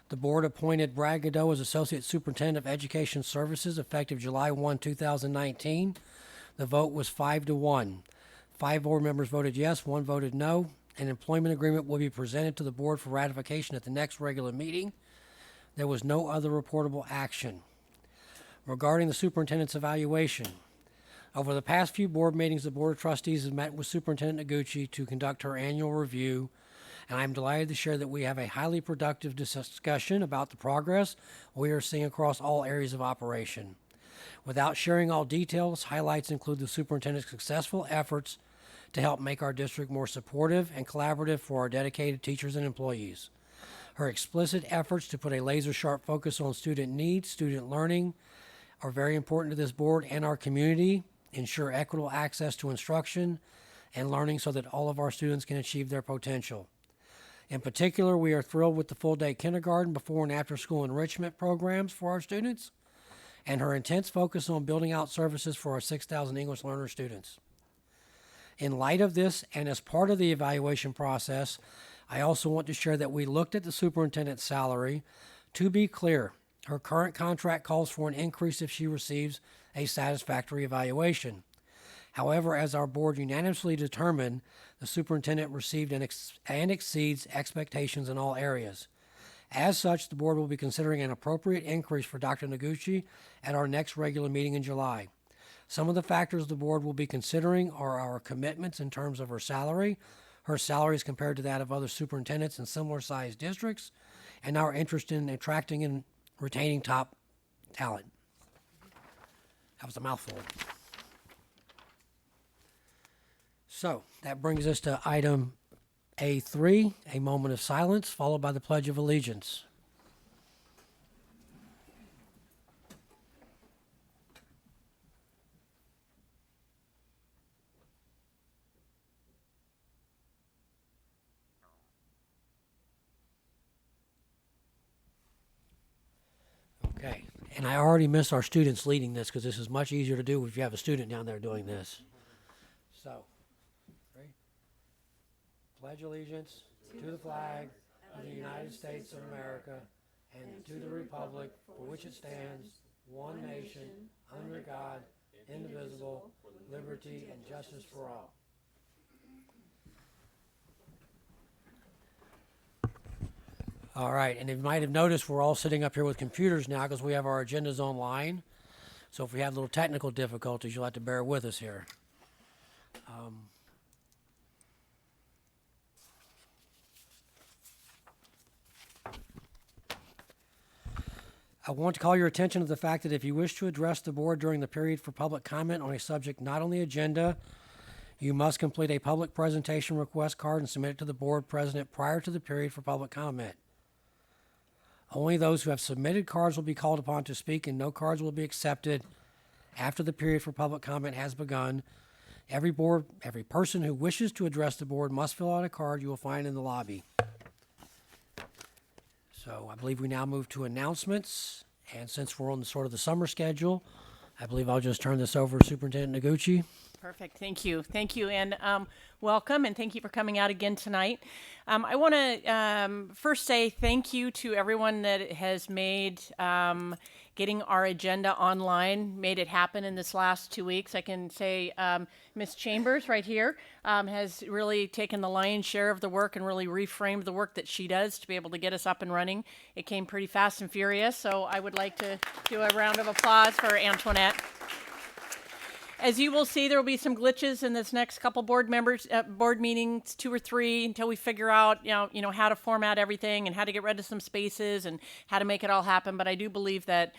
The board appointed Brad Godot as Associate Superintendent of Education Services effective July 1, 2019. The vote was 5-1. 5 board members voted yes, 1 voted no. An employment agreement will be presented to the board for ratification at the next regular meeting. There was no other reportable action. Regarding the superintendent's evaluation, over the past few board meetings, the Board of Trustees has met with Superintendent Noguchi to conduct her annual review, and I'm delighted to share that we have a highly productive discussion about the progress we are seeing across all areas of operation. Without sharing all details, highlights include the superintendent's successful efforts to help make our district more supportive and collaborative for our dedicated teachers and employees. Her explicit efforts to put a laser-sharp focus on student needs, student learning, are very important to this board and our community, ensure equitable access to instruction and learning so that all of our students can achieve their potential. In particular, we are thrilled with the full-day kindergarten, before and after-school enrichment programs for our students, and her intense focus on building out services for our 6,000 English learner students. In light of this, and as part of the evaluation process, I also want to share that we looked at the superintendent's salary. To be clear, her current contract calls for an increase if she receives a satisfactory evaluation. However, as our board unanimously determined, the superintendent received and exceeds expectations in all areas. As such, the board will be considering an appropriate increase for Dr. Noguchi at our next regular meeting in July. Some of the factors the board will be considering are our commitments in terms of her salary as compared to that of other superintendents in similar-sized districts, and our interest in attracting and retaining top talent. That was a mouthful. So that brings us to item A3, a moment of silence, followed by the Pledge of Allegiance. Okay, and I already miss our students leading this because this is much easier to do if you have a student down there doing this. So, ready? Pledge allegiance to the flag of the United States of America and to the republic for which it stands, one nation, under God, indivisible, liberty and justice for all. All right, and you might have noticed we're all sitting up here with computers now because we have our agendas online. So if we have little technical difficulties, you'll have to bear with us here. I want to call your attention to the fact that if you wish to address the board during the period for public comment on a subject not on the agenda, you must complete a public presentation request card and submit it to the board president prior to the period for public comment. Only those who have submitted cards will be called upon to speak, and no cards will be accepted after the period for public comment has begun. Every person who wishes to address the board must fill out a card you will find in the lobby. So I believe we now move to announcements, and since we're on the summer schedule, I believe I'll just turn this over to Superintendent Noguchi. Perfect. Thank you. Thank you. And welcome, and thank you for coming out again tonight. I want to first say thank you to everyone that has made getting our agenda online, made it happen in this last 2 weeks. I can say Ms. Chambers right here has really taken the lion's share of the work and really reframed the work that she does to be able to get us up and running. It came pretty fast and furious, so I would like to do a round of applause for Antoinette. As you will see, there will be some glitches in this next couple board meetings, 2 or 3, until we figure out, you know how to format everything and how to get rid of some spaces and how to make it all happen. But I do believe that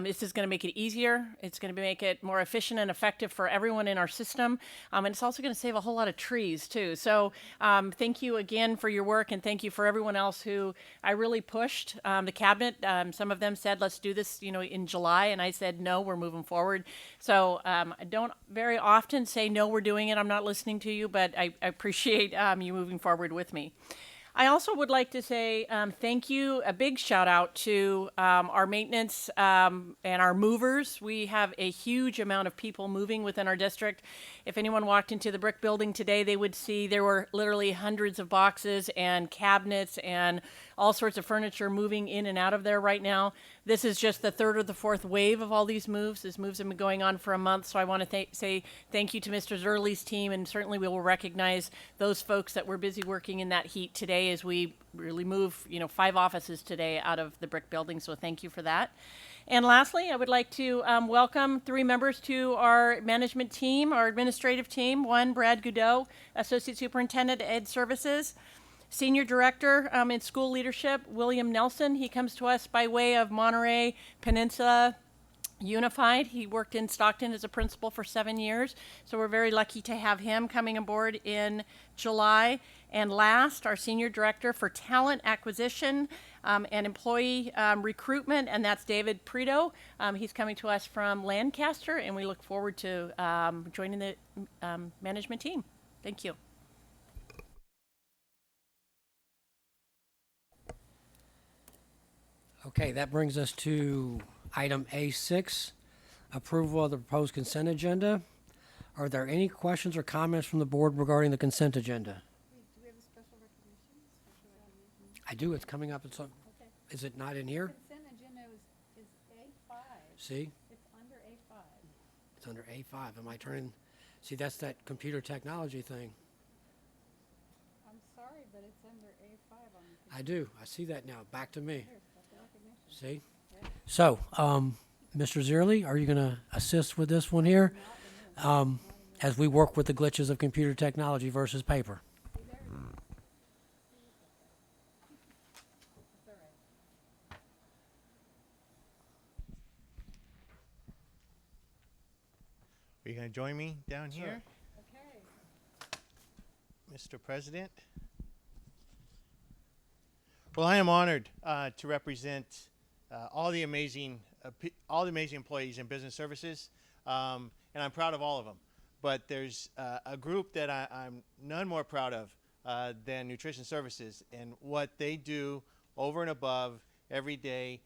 this is going to make it easier. It's going to make it more efficient and effective for everyone in our system. And it's also going to save a whole lot of trees too. So thank you again for your work, and thank you for everyone else who I really pushed. The cabinet, some of them said, let's do this, in July. And I said, no, we're moving forward. So I don't very often say, no, we're doing it, I'm not listening to you, but I appreciate you moving forward with me. I also would like to say thank you, a big shout out to our maintenance and our movers. We have a huge amount of people moving within our district. If anyone walked into the brick building today, they would see there were literally hundreds of boxes and cabinets and all sorts of furniture moving in and out of there right now. This is just the third or the fourth wave of all these moves. These moves have been going on for a month, so I want to say thank you to Mr. Zerley's team, and certainly we will recognize those folks that were busy working in that heat today as we really move, 5 offices today out of the brick building, so thank you for that. And lastly, I would like to welcome 3 members to our management team, our administrative team. One, Brad Goudot, Associate Superintendent, Ed Services. Senior Director in School Leadership, William Nelson. He comes to us by way of Monterey Peninsula Unified. He worked in Stockton as a principal for 7 years, so we're very lucky to have him coming aboard in July. And last, our Senior Director for Talent Acquisition and Employee Recruitment, and that's David Preto. He's coming to us from Lancaster, and we look forward to joining the management team. Thank you. Okay, that brings us to item A6, approval of the proposed consent agenda. Are there any questions or comments from the board regarding the consent agenda? Do we have a special recognition? I do, it's coming up. Is it not in here? Consent agenda is A5. See, It's under A5. it's under A5. Am I turning? See, that's that computer technology thing. I'm sorry, but it's under A5 on the I do. I see that now. Back to me. computer. Special recognition. See? So, Mr. Zierle, are you going to assist with this one here? As we work with the glitches of computer technology versus paper. It's all right. Are you going to join me down here, Okay. Mr. President? Well, I am honored to represent all the amazing employees in business services, and I'm proud of all of them. But there's a group that I'm none more proud of than nutrition services and what they do over and above every day,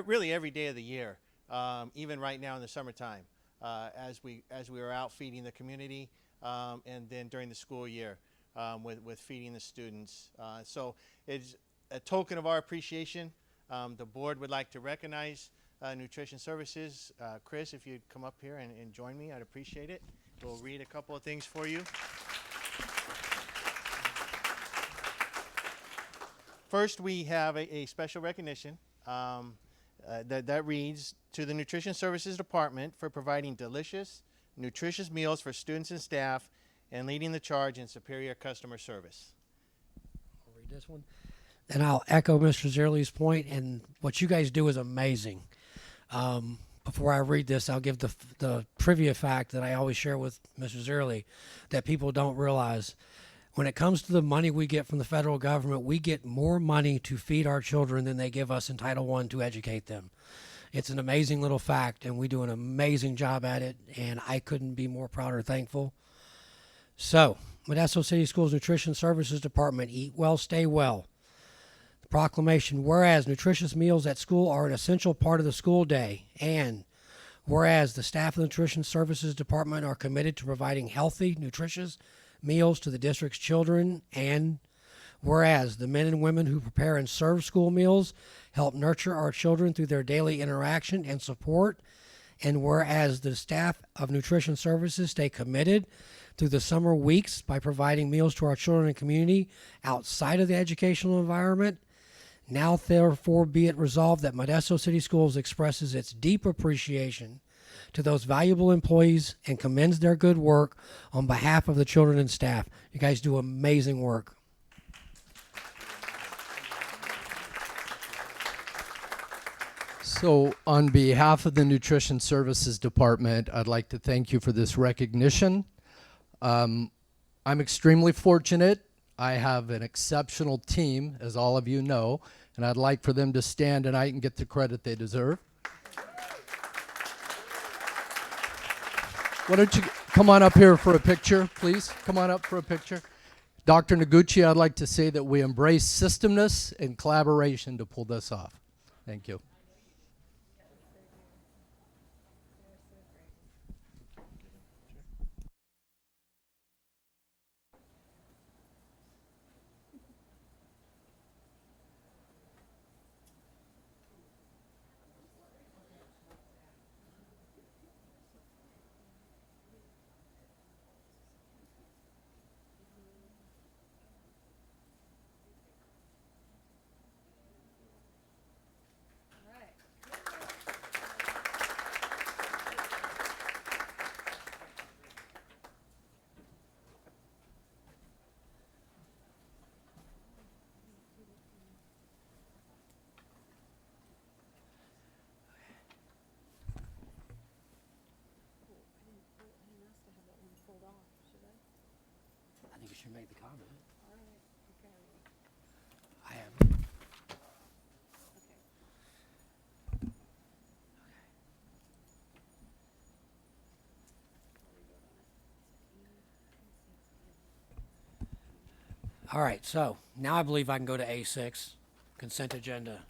really every day of the year, even right now in the summertime, as we are out feeding the community, and then during the school year with feeding the students. So it's a token of our appreciation. The board would like to recognize nutrition services. Chris, if you'd come up here and join me, I'd appreciate it. We'll read a couple of things for you. First, we have a special recognition that reads, to the Nutrition Services Department for providing delicious, nutritious meals for students and staff and leading the charge in superior customer service. I'll read this one. And I'll echo Mr. Zierle's point, and what you guys do is amazing. Before I read this, I'll give the trivia fact that I always share with Mr. Zierle that people don't realize. When it comes to the money we get from the federal government, we get more money to feed our children than they give us in Title I to educate them. It's an amazing little fact, and we do an amazing job at it, and I couldn't be more proud or thankful. So, Modesto City Schools Nutrition Services Department, eat well, stay well. Proclamation, whereas nutritious meals at school are an essential part of the school day, and whereas the staff of the Nutrition Services Department are committed to providing healthy, nutritious meals to the district's children, and whereas the men and women who prepare and serve school meals help nurture our children through their daily interaction and support, and whereas the staff of Nutrition Services stay committed through the summer weeks by providing meals to our children and community outside of the educational environment, now therefore be it resolved that Modesto City Schools expresses its deep appreciation to those valuable employees and commends their good work on behalf of the children and staff. You guys do amazing work. So on behalf of the Nutrition Services Department, I'd like to thank you for this recognition. I'm extremely fortunate. I have an exceptional team, as all of you know, and I'd like for them to stand tonight and get the credit they deserve. Why don't you come on up here for a picture, please? Come on up for a picture. Dr. Noguchi, I'd like to say that we embrace systemness and collaboration to pull this off. Thank you. I think you should make the comment. I have. All right, so now I believe I can go to A6, consent agenda.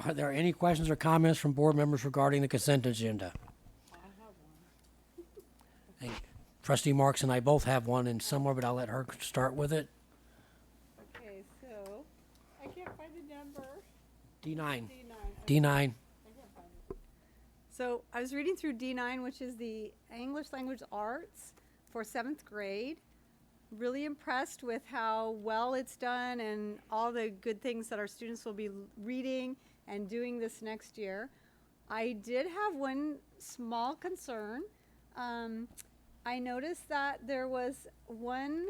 Are there any questions or comments from board members regarding the consent agenda? I have one. And Trustee Marks and I both have one in somewhere, but I'll let her start with it. Okay, so I can't find the number. D9. D9. D9. I can't find it. So I was reading through D9, which is the English Language Arts for 7th grade. Really impressed with how well it's done and all the good things that our students will be reading and doing this next year. I did have one small concern. I noticed that there was one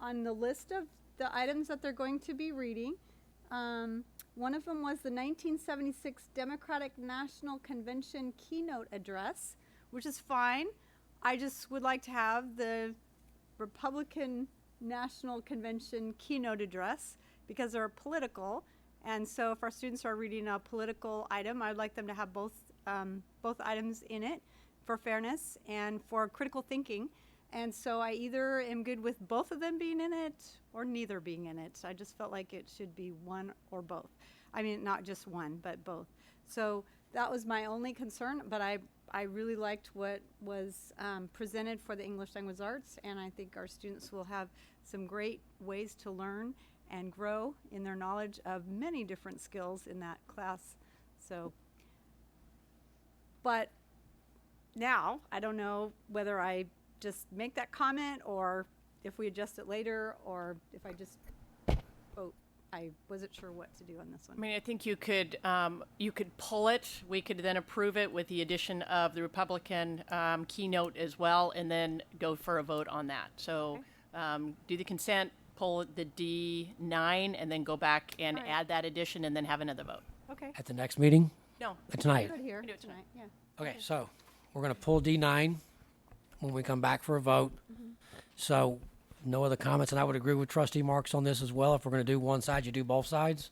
on the list of the items that they're going to be reading. One of them was the 1976 Democratic National Convention keynote address, which is fine. I just would like to have the Republican National Convention keynote address because they're political, and so if our students are reading a political item, I'd like them to have both items in it for fairness and for critical thinking. And so I either am good with both of them being in it or neither being in it. I just felt like it should be one or both. I mean, not just one, but both. So that was my only concern, but I really liked what was presented for the English Language Arts, and I think our students will have some great ways to learn and grow in their knowledge of many different skills in that class. So, but now I don't know whether I just make that comment or if we adjust it later or if I just vote. I wasn't sure what to do on this one. I mean, I think you could pull it. We could then approve it with the addition of the Republican keynote as well, and then go for a vote on that. So do the consent, pull the D9, and then go back and All right. add that addition, and then have another vote. Okay. At the next meeting? No. Tonight? Good here do it tonight. Yeah. Okay, so we're going to pull D9 when we come back for a vote. So no other comments, and I would agree with Trustee Marks on this as well. If we're going to do one side, you do both sides.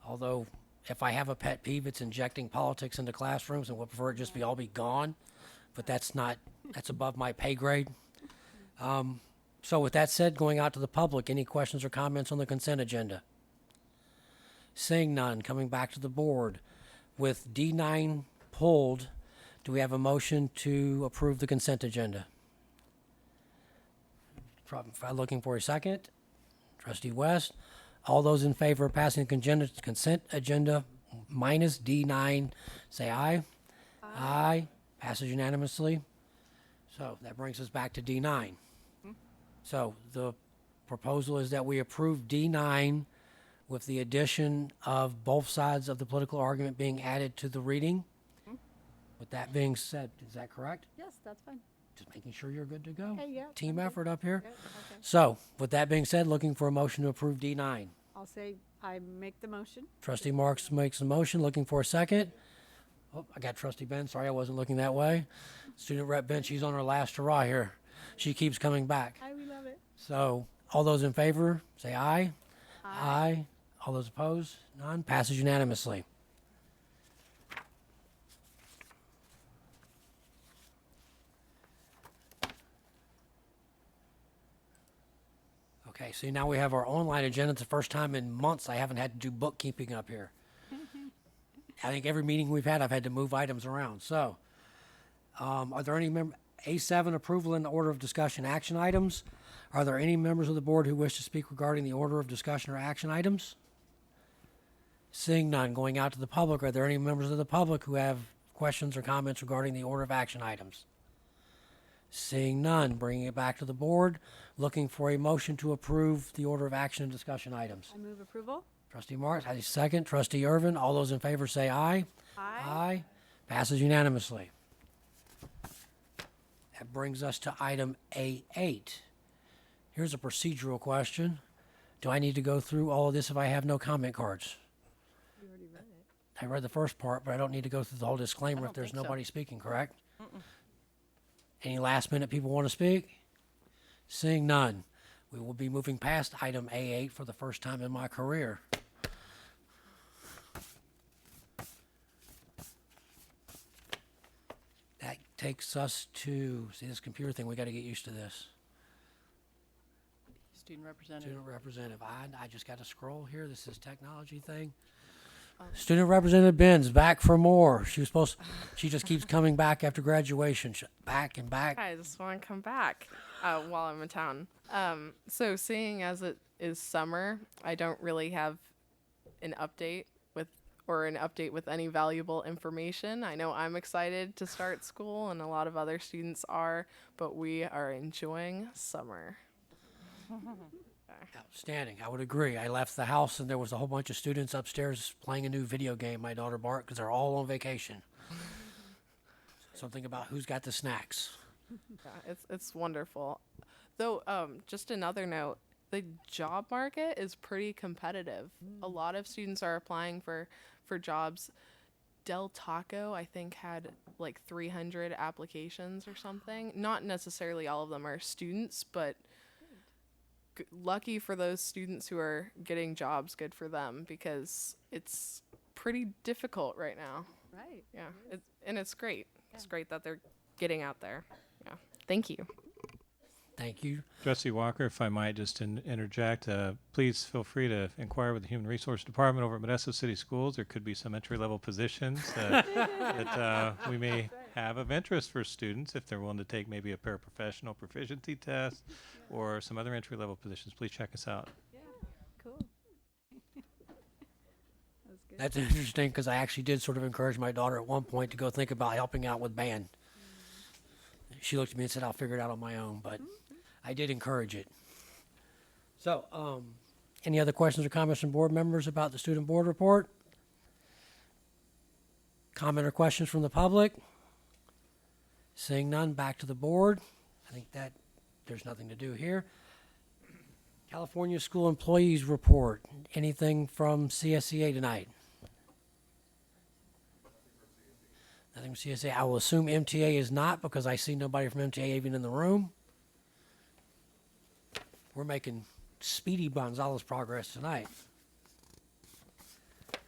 Although, if I have a pet peeve, it's injecting politics into classrooms, and would prefer it just all be gone. But that's above my pay grade. So with that said, going out to the public, any questions or comments on the consent agenda? Seeing none, coming back to the board. With D9 pulled, do we have a motion to approve the consent agenda? Looking for a second. Trustee West. All those in favor of passing the consent agenda minus D9, say aye. Aye. Passes unanimously. So that brings us back to D9. So the proposal is that we approve D9 with the addition of both sides of the political argument being added to the reading. With that being said, is that correct? Yes, that's fine. Just making sure you're good to go. Okay, yeah, Team I'm good. effort up here. Good, okay. So, with that being said, looking for a motion to approve D9. I'll say I make the motion. Trustee Marks makes a motion, looking for a second. Oh, I got Trustee Ben. Sorry, I wasn't looking that way. Student Rep Ben, she's on her last hurrah here. She keeps coming back. We love it. So, all those in favor, say aye. Aye. All those opposed? None. Passes unanimously. Okay, see, now we have our online agenda. It's the first time in months I haven't had to do bookkeeping up here. I think every meeting we've had, I've had to move items around. So, are there any A7, approval in the order of discussion action items? Are there any members of the board who wish to speak regarding the order of discussion or action items? Seeing none, going out to the public, are there any members of the public who have questions or comments regarding the order of action items? Seeing none, bringing it back to the board, looking for a motion to approve the order of action and discussion items. I move approval. Trustee Marks, I second. Trustee Irvin, all those in favor say aye. Aye. Passes unanimously. That brings us to item A8. Here's a procedural question. Do I need to go through all of this if I have no comment cards? You already read it. I read the first part, but I don't need to go through the whole disclaimer if don't there's think so. nobody speaking, correct? Any last minute people want to speak? Seeing none, we will be moving past item A8 for the first time in my career. That takes us to, see this computer thing, we got to get used to this. Student representative. Student representative, I just got to scroll here, this is technology thing. Student Representative Benz, back for more. She just keeps coming back after graduation, back and back. I just want to come back while I'm in town. So seeing as it is summer, I don't really have an update with any valuable information. I know I'm excited to start school and a lot of other students are, but we are enjoying summer. Outstanding. I would agree. I left the house and there was a whole bunch of students upstairs playing a new video game my daughter bought because they're all on vacation. Something about who's got the snacks. Yeah, it's wonderful. Though, just another note, the job market is pretty competitive. A lot of students are applying for jobs. Del Taco, I think, had like 300 applications or something. Not necessarily all of them are students, but lucky for those students who are getting jobs, good for them, because it's pretty difficult right now. Right. Yeah, it's great. It's great that they're getting out there. Yeah, thank you. Thank you. Trustee Walker, if I might just interject, please feel free to inquire with the Human Resource Department over at Modesto City Schools. There could be some entry-level positions that we may have of interest for students if they're willing to take maybe a paraprofessional proficiency test or some other entry-level positions. Please check us out. Cool. That's good. That's interesting because I actually did sort of encourage my daughter at one point to go think about helping out with band. She looked at me and said, I'll figure it out on my own, but I did encourage it. So, any other questions or comments from board members about the student board report? Comment or questions from the public? Seeing none, back to the board. I think that there's nothing to do here. California School Employees Report. Anything from CSEA tonight? Nothing from CSEA. I will assume MTA is not because I see nobody from MTA even in the room. We're making speedy Gonzalez progress tonight. Okay.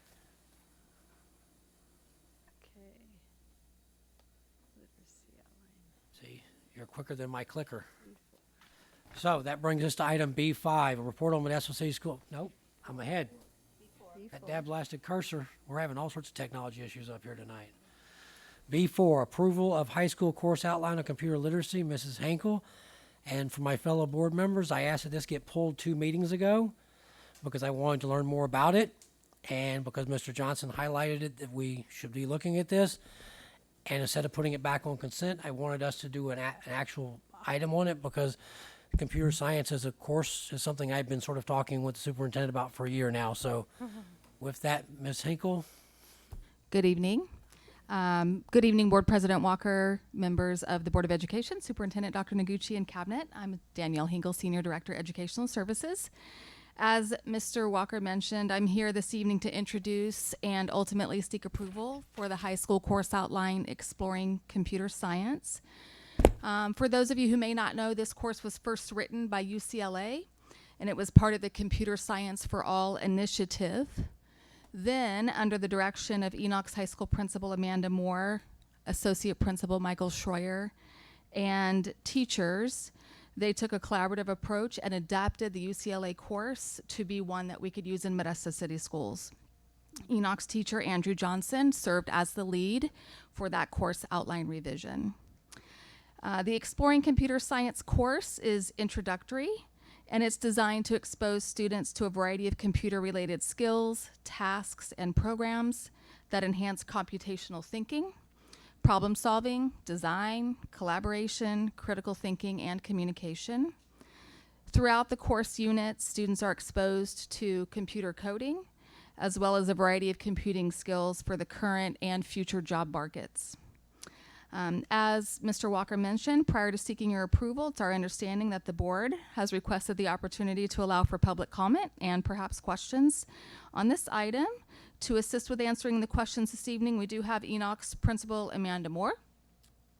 Literacy outline. See, you're quicker than my clicker. So that brings us to item B5, a report on Modesto City School. Nope, I'm ahead. That dab blasted cursor. We're having all sorts of technology issues up here tonight. B4, approval of high school course outline of computer literacy, Mrs. Hankel. And for my fellow board members, I asked that this get pulled 2 meetings ago because I wanted to learn more about it and because Mr. Johnson highlighted it that we should be looking at this. And instead of putting it back on consent, I wanted us to do an actual item on it because computer science as a course is something I've been sort of talking with the superintendent about for a year now. So with that, Ms. Hinkle. Good evening. Good evening, Board President Walker, members of the Board of Education, Superintendent Dr. Noguchi, and Cabinet. I'm Danielle Hinkle, Senior Director, Educational Services. As Mr. Walker mentioned, I'm here this evening to introduce and ultimately seek approval for the high school course outline, Exploring Computer Science. For those of you who may not know, this course was first written by UCLA, and it was part of the Computer Science for All initiative. Then, under the direction of Enoch's High School Principal Amanda Moore, Associate Principal Michael Schroyer, and teachers, They took a collaborative approach and adapted the UCLA course to be one that we could use in Modesto City Schools. Enoch's teacher, Andrew Johnson, served as the lead for that course outline revision. The Exploring Computer Science course is introductory, and it's designed to expose students to a variety of computer-related skills, tasks, and programs that enhance computational thinking, problem solving, design, collaboration, critical thinking, and communication. Throughout the course units, students are exposed to computer coding, as well as a variety of computing skills for the current and future job markets. As Mr. Walker mentioned, prior to seeking your approval, it's our understanding that the board has requested the opportunity to allow for public comment and perhaps questions on this item. To assist with answering the questions this evening, we do have Enoch's principal, Amanda Moore,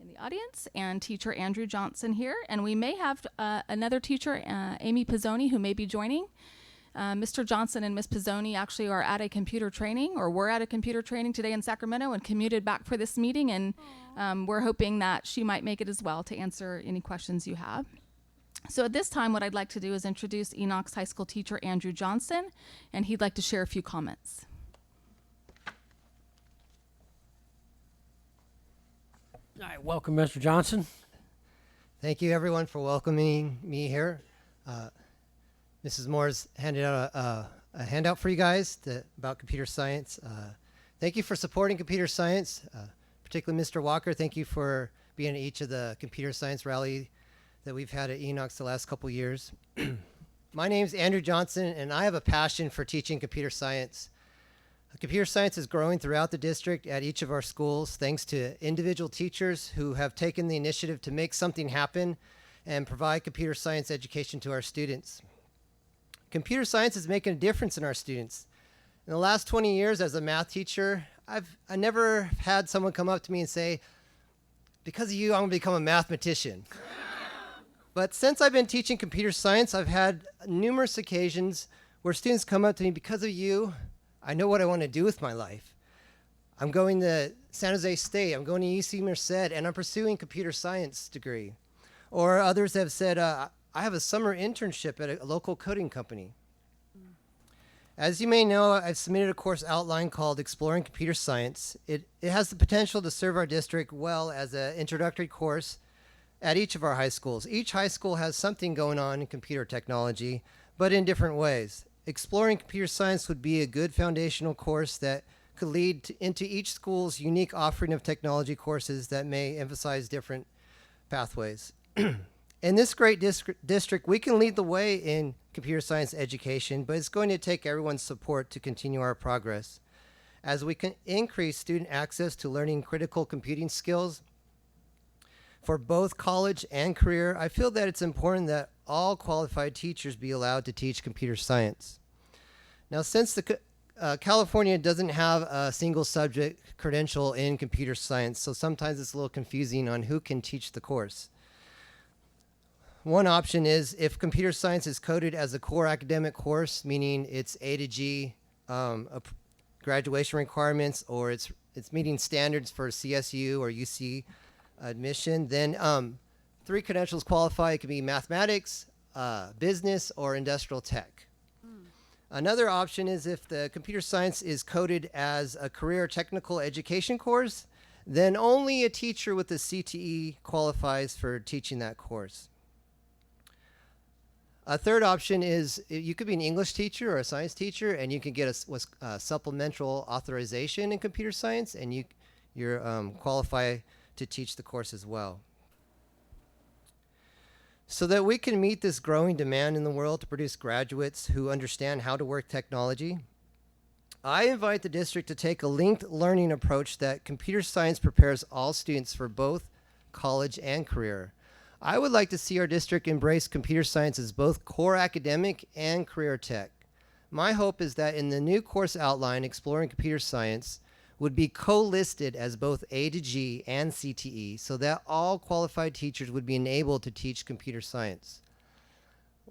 in the audience, and teacher Andrew Johnson here. And we may have another teacher, Amy Pizzoni, who may be joining. Mr. Johnson and Ms. Pizzoni actually are at a computer training, or were at a computer training today in Sacramento and commuted back for this meeting, and we're hoping that she might make it as well to answer any questions you have. So at this time, what I'd like to do is introduce Enoch's high school teacher, Andrew Johnson, and he'd like to share a few comments. All right, welcome, Mr. Johnson. Thank you, everyone, for welcoming me here. Mrs. Moore's handed out a handout for you guys about computer science. Thank you for supporting computer science, particularly Mr. Walker. Thank you for being at each of the computer science rally that we've had at Enoch's the last couple years. My name's Andrew Johnson, and I have a passion for teaching computer science. Computer science is growing throughout the district at each of our schools thanks to individual teachers who have taken the initiative to make something happen and provide computer science education to our students. Computer science is making a difference in our students. In the last 20 years as a math teacher, I never had someone come up to me and say, because of you, I'm going to become a mathematician. But since I've been teaching computer science, I've had numerous occasions where students come up to me, because of you, I know what I want to do with my life. I'm going to San Jose State, I'm going to UC Merced, and I'm pursuing computer science degree. Or others have said, I have a summer internship at a local coding company. As you may know, I've submitted a course outline called Exploring Computer Science. It has the potential to serve our district well as an introductory course at each of our high schools. Each high school has something going on in computer technology, but in different ways. Exploring Computer Science would be a good foundational course that could lead into each school's unique offering of technology courses that may emphasize different pathways. In this great district, we can lead the way in computer science education, but it's going to take everyone's support to continue our progress. As we can increase student access to learning critical computing skills for both college and career, I feel that it's important that all qualified teachers be allowed to teach computer science. Now, since California doesn't have a single subject credential in computer science, so sometimes it's a little confusing on who can teach the course. One option is if computer science is coded as a core academic course, meaning it's A to G graduation requirements, or it's meeting standards for CSU or UC admission, then 3 credentials qualify. It can be mathematics, business, or industrial tech. Another option is if the computer science is coded as a career technical education course, then only a teacher with a CTE qualifies for teaching that course. A third option is you could be an English teacher or a science teacher, and you can get a supplemental authorization in computer science, and you're qualified to teach the course as well. So that we can meet this growing demand in the world to produce graduates who understand how to work technology, I invite the district to take a linked learning approach that computer science prepares all students for both college and career. I would like to see our district embrace computer science as both core academic and career tech. My hope is that in the new course outline, Exploring Computer Science would be co-listed as both A to G and CTE, so that all qualified teachers would be enabled to teach computer science.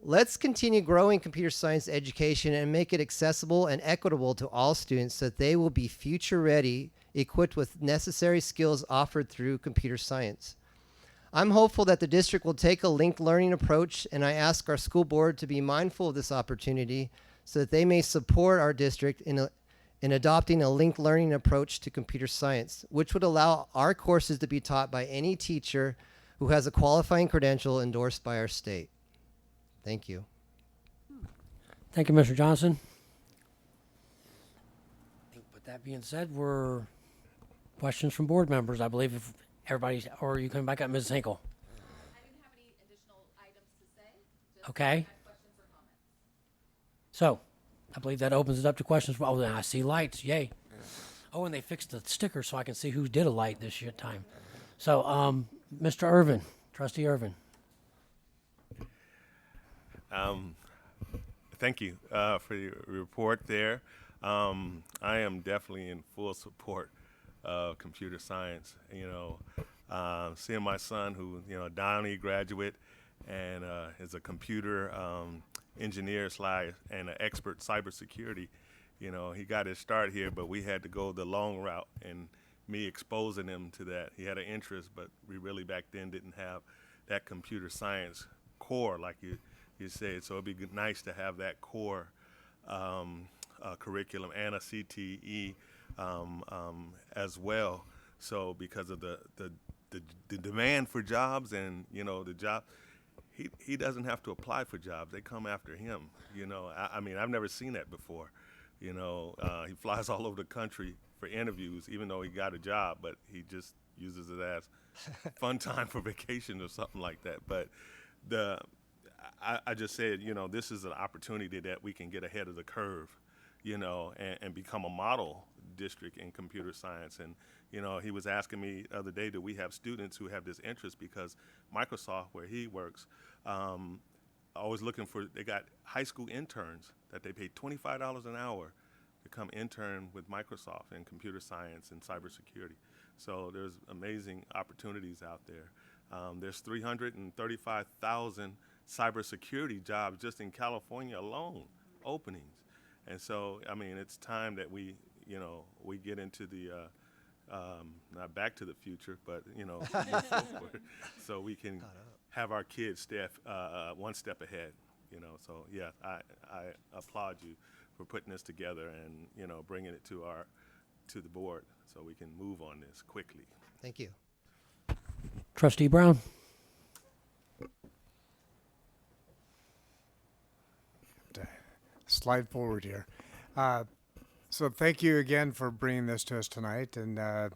Let's continue growing computer science education and make it accessible and equitable to all students so that they will be future ready, equipped with necessary skills offered through computer science. I'm hopeful that the district will take a linked learning approach, and I ask our school board to be mindful of this opportunity so that they may support our district in adopting a linked learning approach to computer science, which would allow our courses to be taught by any teacher who has a qualifying credential endorsed by our state. Thank you. Thank you, Mr. Johnson. With that being said, we're questions from board members. I believe if everybody's, or are you coming back up, Mrs. Hinkle? I didn't have any additional items to say. Just Okay. questions or comments. So, I believe that opens it up to questions. Oh, then I see lights. Yay. Oh, and they fixed the sticker so I can see who did a light this year time. So, Mr. Irvin, Trustee Irvin. Thank you for your report there. I am definitely in full support of computer science. Seeing my son, who a Downey graduate and is a computer engineer and an expert cybersecurity. He got his start here, but we had to go the long route, and me exposing him to that. He had an interest, but we really back then didn't have that computer science core like you said. So it'd be nice to have that core curriculum and a CTE as well. So because of the demand for jobs and the job, he doesn't have to apply for jobs. They come after him. I mean, I've never seen that before. He flies all over the country for interviews, even though he got a job, but he just uses it as fun time for vacation or something like that. But I just said, this is an opportunity that we can get ahead of the curve, and become a model district in computer science. And, he was asking me the other day, do we have students who have this interest? Because Microsoft, where he works, always looking for, they got high school interns that they pay $25 an hour to come intern with Microsoft in computer science and cybersecurity. So there's amazing opportunities out there. There's 335,000 cybersecurity jobs just in California alone, openings. And so, I mean, it's time that we get into the, not back to the future, but, move forward, so we can have our kids one step ahead, So, yeah, I applaud you for putting this together and, bringing it to the board so we can move on this quickly. Thank you. Trustee Brown. Slide forward here. So thank you again for bringing this to us tonight, and I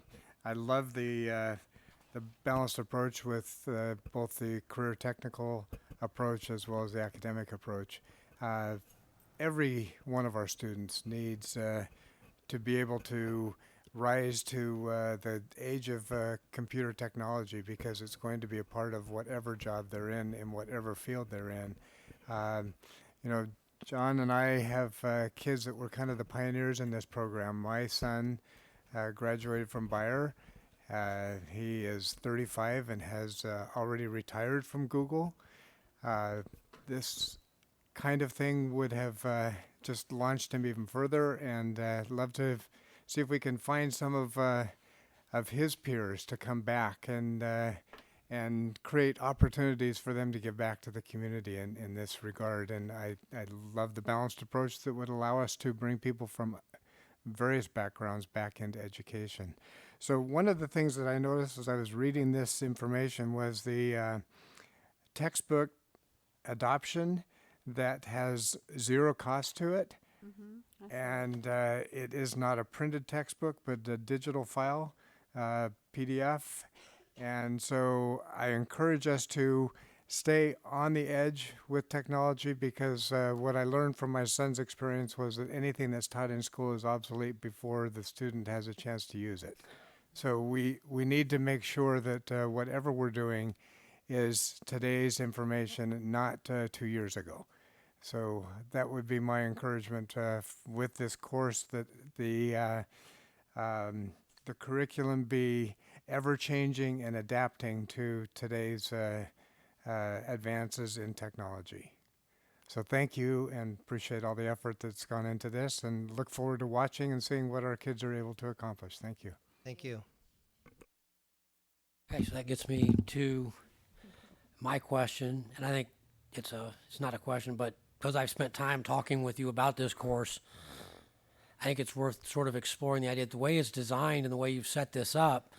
love the balanced approach with both the career technical approach as well as the academic approach. Every one of our students needs to be able to rise to the age of computer technology, because it's going to be a part of whatever job they're in whatever field they're in. John and I have kids that were kind of the pioneers in this program. My son graduated from Bayer. He is 35 and has already retired from Google. This kind of thing would have just launched him even further, and I'd love to see if we can find some of his peers to come back and create opportunities for them to give back to the community in this regard. And I love the balanced approach that would allow us to bring people from various backgrounds back into education. So one of the things that I noticed as I was reading this information was the textbook adoption that has zero cost to it. Mm-hmm. And it is not a printed textbook, but a digital file, PDF. And so I encourage us to stay on the edge with technology, because what I learned from my son's experience was that anything that's taught in school is obsolete before the student has a chance to use it. So we need to make sure that whatever we're doing is today's information, not 2 years ago. So that would be my encouragement with this course, that the curriculum be ever-changing and adapting to today's advances in technology. So thank you, and appreciate all the effort that's gone into this, and look forward to watching and seeing what our kids are able to accomplish. Thank you. Thank you. Okay, so that gets me to My question, and I think it's not a question, but because I've spent time talking with you about this course, I think it's worth sort of exploring the idea that the way it's designed and the way you've set this up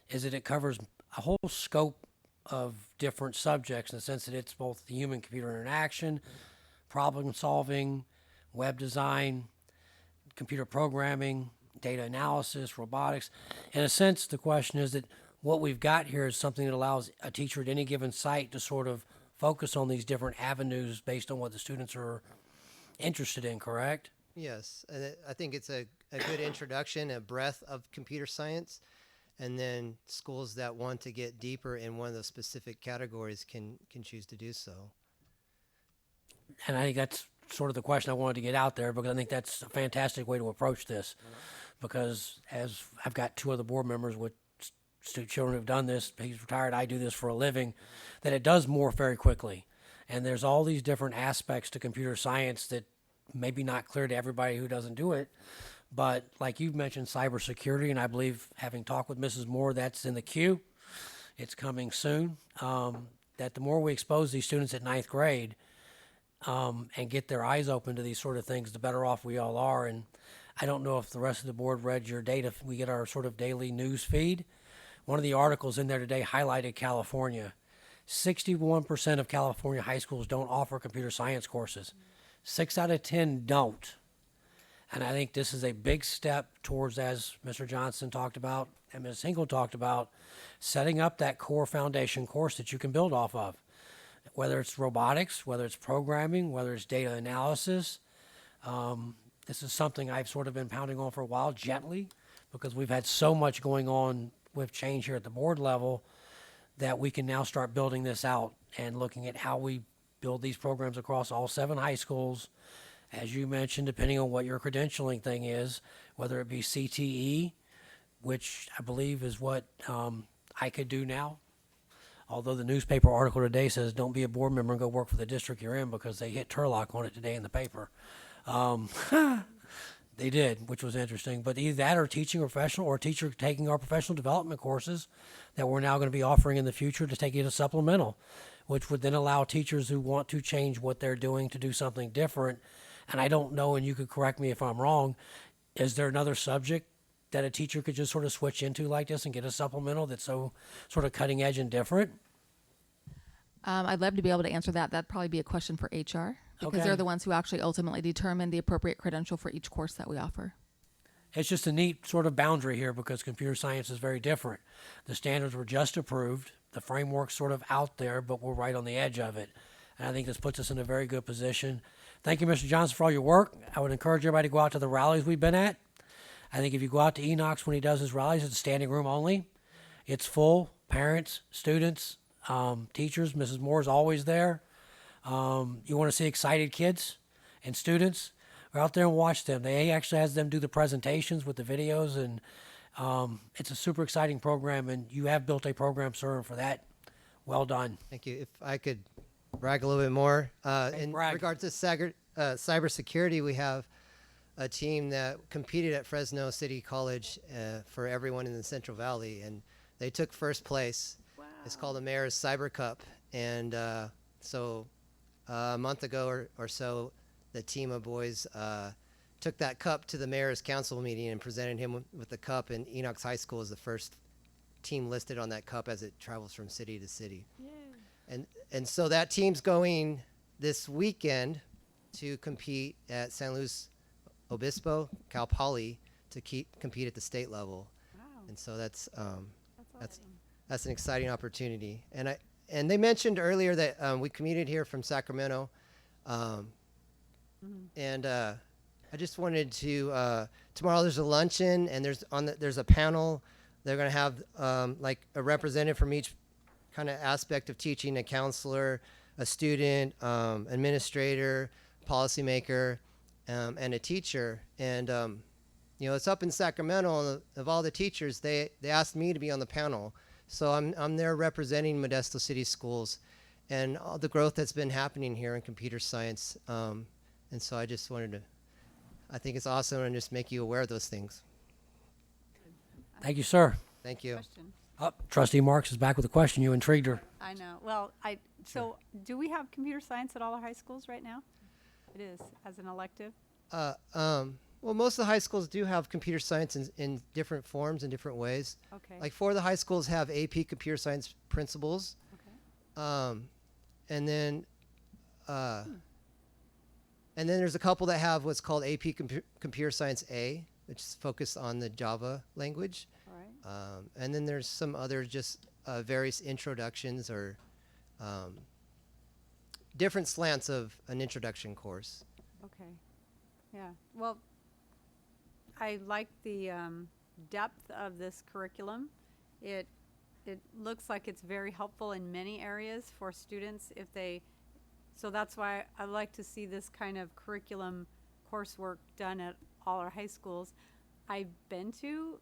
is that it covers a whole scope of different subjects in the sense that it's both the human computer interaction, problem solving, web design, computer programming, data analysis, robotics. In a sense, the question is that what we've got here is something that allows a teacher at any given site to sort of focus on these different avenues based on what the students are interested in, correct? Yes, and I think it's a good introduction, a breadth of computer science, and then schools that want to get deeper in one of those specific categories can choose to do so. And I think that's sort of the question I wanted to get out there because I think that's a fantastic way to approach this. Because as I've got two other board members with children who've done this, he's retired, I do this for a living, that it does morph very quickly. And there's all these different aspects to computer science that maybe not clear to everybody who doesn't do it. But like you've mentioned, cybersecurity, and I believe having talked with Mrs. Moore, that's in the queue. It's coming soon. That the more we expose these students at ninth grade and get their eyes open to these sort of things, the better off we all are. And I don't know if the rest of the board read your data. We get our sort of daily news feed. One of the articles in there today highlighted California. 61% of California high schools don't offer computer science courses. 6 out of 10 don't. And I think this is a big step towards, as Mr. Johnson talked about and Ms. Hinkle talked about, setting up that core foundation course that you can build off of. Whether it's robotics, whether it's programming, whether it's data analysis. This is something I've sort of been pounding on for a while, gently, because we've had so much going on with change here at the board level that we can now start building this out and looking at how we build these programs across all 7 high schools. As you mentioned, depending on what your credentialing thing is, whether it be CTE, which I believe is what I could do now. Although the newspaper article today says don't be a board member and go work for the district you're in because they hit Turlock on it today in the paper. They did, which was interesting. But either that or teaching professional or a teacher taking our professional development courses that we're now going to be offering in the future to take it as supplemental, which would then allow teachers who want to change what they're doing to do something different. And I don't know, and you could correct me if I'm wrong, is there another subject that a teacher could just sort of switch into like this and get a supplemental that's so sort of cutting edge and different? I'd love to be able to answer that. That'd probably be a question for HR because Okay. they're the ones who actually ultimately determine the appropriate credential for each course that we offer. It's just a neat sort of boundary here because computer science is very different. The standards were just approved. The framework's sort of out there, but we're right on the edge of it. And I think this puts us in a very good position. Thank you, Mr. Johnson, for all your work. I would encourage everybody to go out to the rallies we've been at. I think if you go out to Enoch's when he does his rallies, it's standing room only. It's full. Parents, students, teachers. Mrs. Moore is always there. You want to see excited kids and students? Go out there and watch them. They actually has them do the presentations with the videos, and it's a super exciting program, and you have built a program, sir, and for that, well done. Thank you. If I could brag a little bit more. In brag. regards to cybersecurity, we have a team that competed at Fresno City College for everyone in the Central Valley, and they took first place. Wow. It's called the Mayor's Cyber Cup, and so a month ago or so, the team of boys took that cup to the mayor's council meeting and presented him with the cup, and Enoch's High School is the first team listed on that cup as it travels from city to city. And so that team's going this weekend to compete at San Luis Obispo, Cal Poly, to compete at the state level. Wow. And so that's Awesome. that's an exciting opportunity. And they mentioned earlier that we commuted here from Sacramento, and I just wanted to tomorrow there's a luncheon and there's a panel. They're going to have like a representative from each kind of aspect of teaching, a counselor, a student, administrator, policymaker, and a teacher. And it's up in Sacramento. And of all the teachers, they asked me to be on the panel. So I'm there representing Modesto City Schools and all the growth that's been happening here in computer science. And so I just wanted to, I think it's awesome and just make you aware of those things. Thank you, sir. Thank you. Question. Trustee Marks is back with a question. You intrigued her. I know. Well, so do we have computer science at all our high schools right now? It is, as an elective? Well, most of the high schools do have computer science in different forms and different ways. Okay. Like 4 of the high schools have AP computer science principles. Okay. And then there's a couple that have what's called AP Computer Science A, which is focused on the Java language. All right. And then there's some other just various introductions or different slants of an introduction course. Okay. Yeah. Well, I like the depth of this curriculum. It looks like it's very helpful in many areas for students if they. So that's why I like to see this kind of curriculum coursework done at all our high schools. I've been to,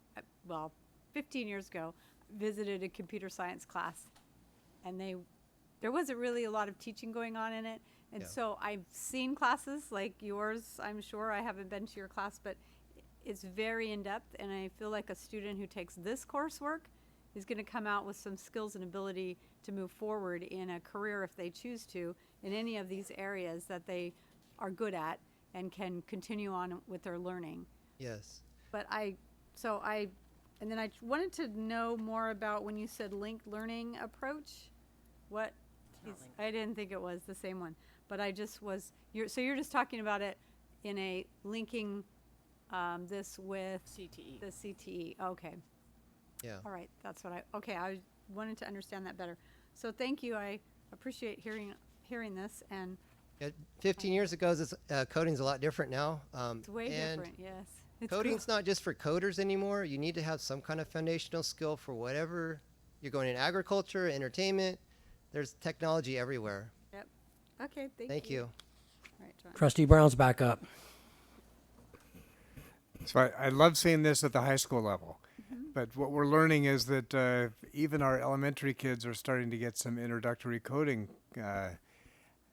15 years ago, visited a computer science class, and there wasn't really a lot of teaching going on in it. And so I've seen classes like yours, I'm sure. I haven't been to your class, but it's very in-depth, and I feel like a student who takes this coursework is going to come out with some skills and ability to move forward in a career if they choose to in any of these areas that they are good at and can continue on with their learning. Yes. But and then I wanted to know more about when you said linked learning approach. What? I didn't think it was the same one, but I just was. So you're just talking about it in a linking this with CTE. the CTE. Okay. Yeah. All right. That's what I wanted to understand that better. So thank you. I appreciate hearing this, and 15 years ago, coding's a lot different now. it's way different. Yes. It's Coding's not just for coders anymore. You need to have some kind of foundational skill for whatever you're going in agriculture, entertainment. There's technology everywhere. Yep. Okay. Thank you. All right, John. Trustee Brown's back up. So I love seeing this at the high school level. But what we're learning is that even our elementary kids are starting to get some introductory coding.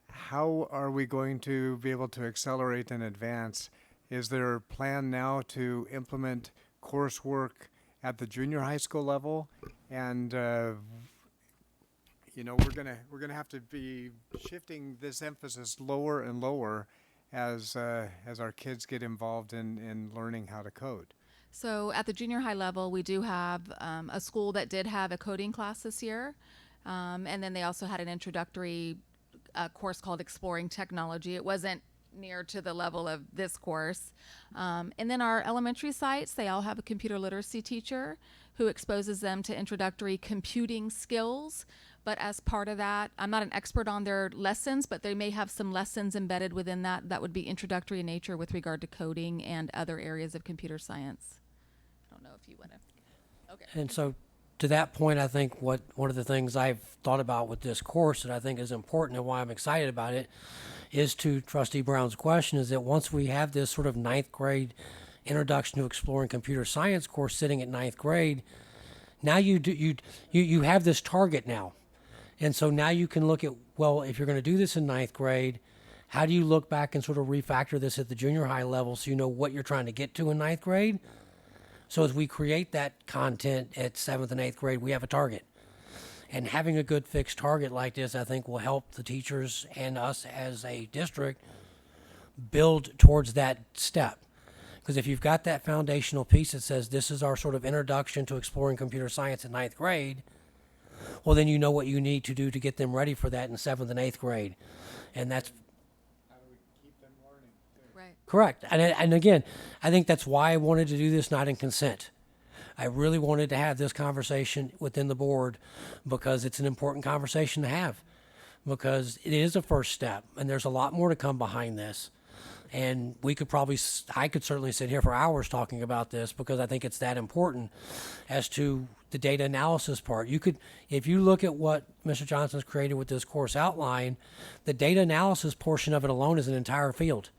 How are we going to be able to accelerate and advance? Is there a plan now to implement coursework at the junior high school level? And we're gonna have to be shifting this emphasis lower and lower as our kids get involved in learning how to code. So at the junior high level, we do have a school that did have a coding class this year. And then they also had an introductory course called Exploring Technology. It wasn't near to the level of this course. And then our elementary sites, they all have a computer literacy teacher who exposes them to introductory computing skills. But as part of that, I'm not an expert on their lessons, but they may have some lessons embedded within that would be introductory in nature with regard to coding and other areas of computer science. I don't know if you want to. Okay. And so to that point, I think one of the things I've thought about with this course that I think is important and why I'm excited about it is to Trustee Brown's question is that once we have this sort of 9th grade Introduction to Exploring Computer Science course sitting at 9th grade, now you have this target now. And so now you can look at, well, if you're going to do this in 9th grade, how do you look back and sort of refactor this at the junior high level so you know what you're trying to get to in 9th grade? So as we create that content at 7th and 8th grade, we have a target. And having a good fixed target like this, I think, will help the teachers and us as a district build towards that step. Because if you've got that foundational piece that says this is our sort of introduction to exploring computer science in 9th grade, well, then you know what you need to do to get them ready for that in 7th and 8th grade. And that's How do we keep them learning too? Right. correct. And again, I think that's why I wanted to do this not in consent. I really wanted to have this conversation within the board because it's an important conversation to have, because it is a first step and there's a lot more to come behind this. And I could certainly sit here for hours talking about this because I think it's that important as to the data analysis part. If you look at what Mr. Johnson's created with this course outline, the data analysis portion of it alone is an entire field.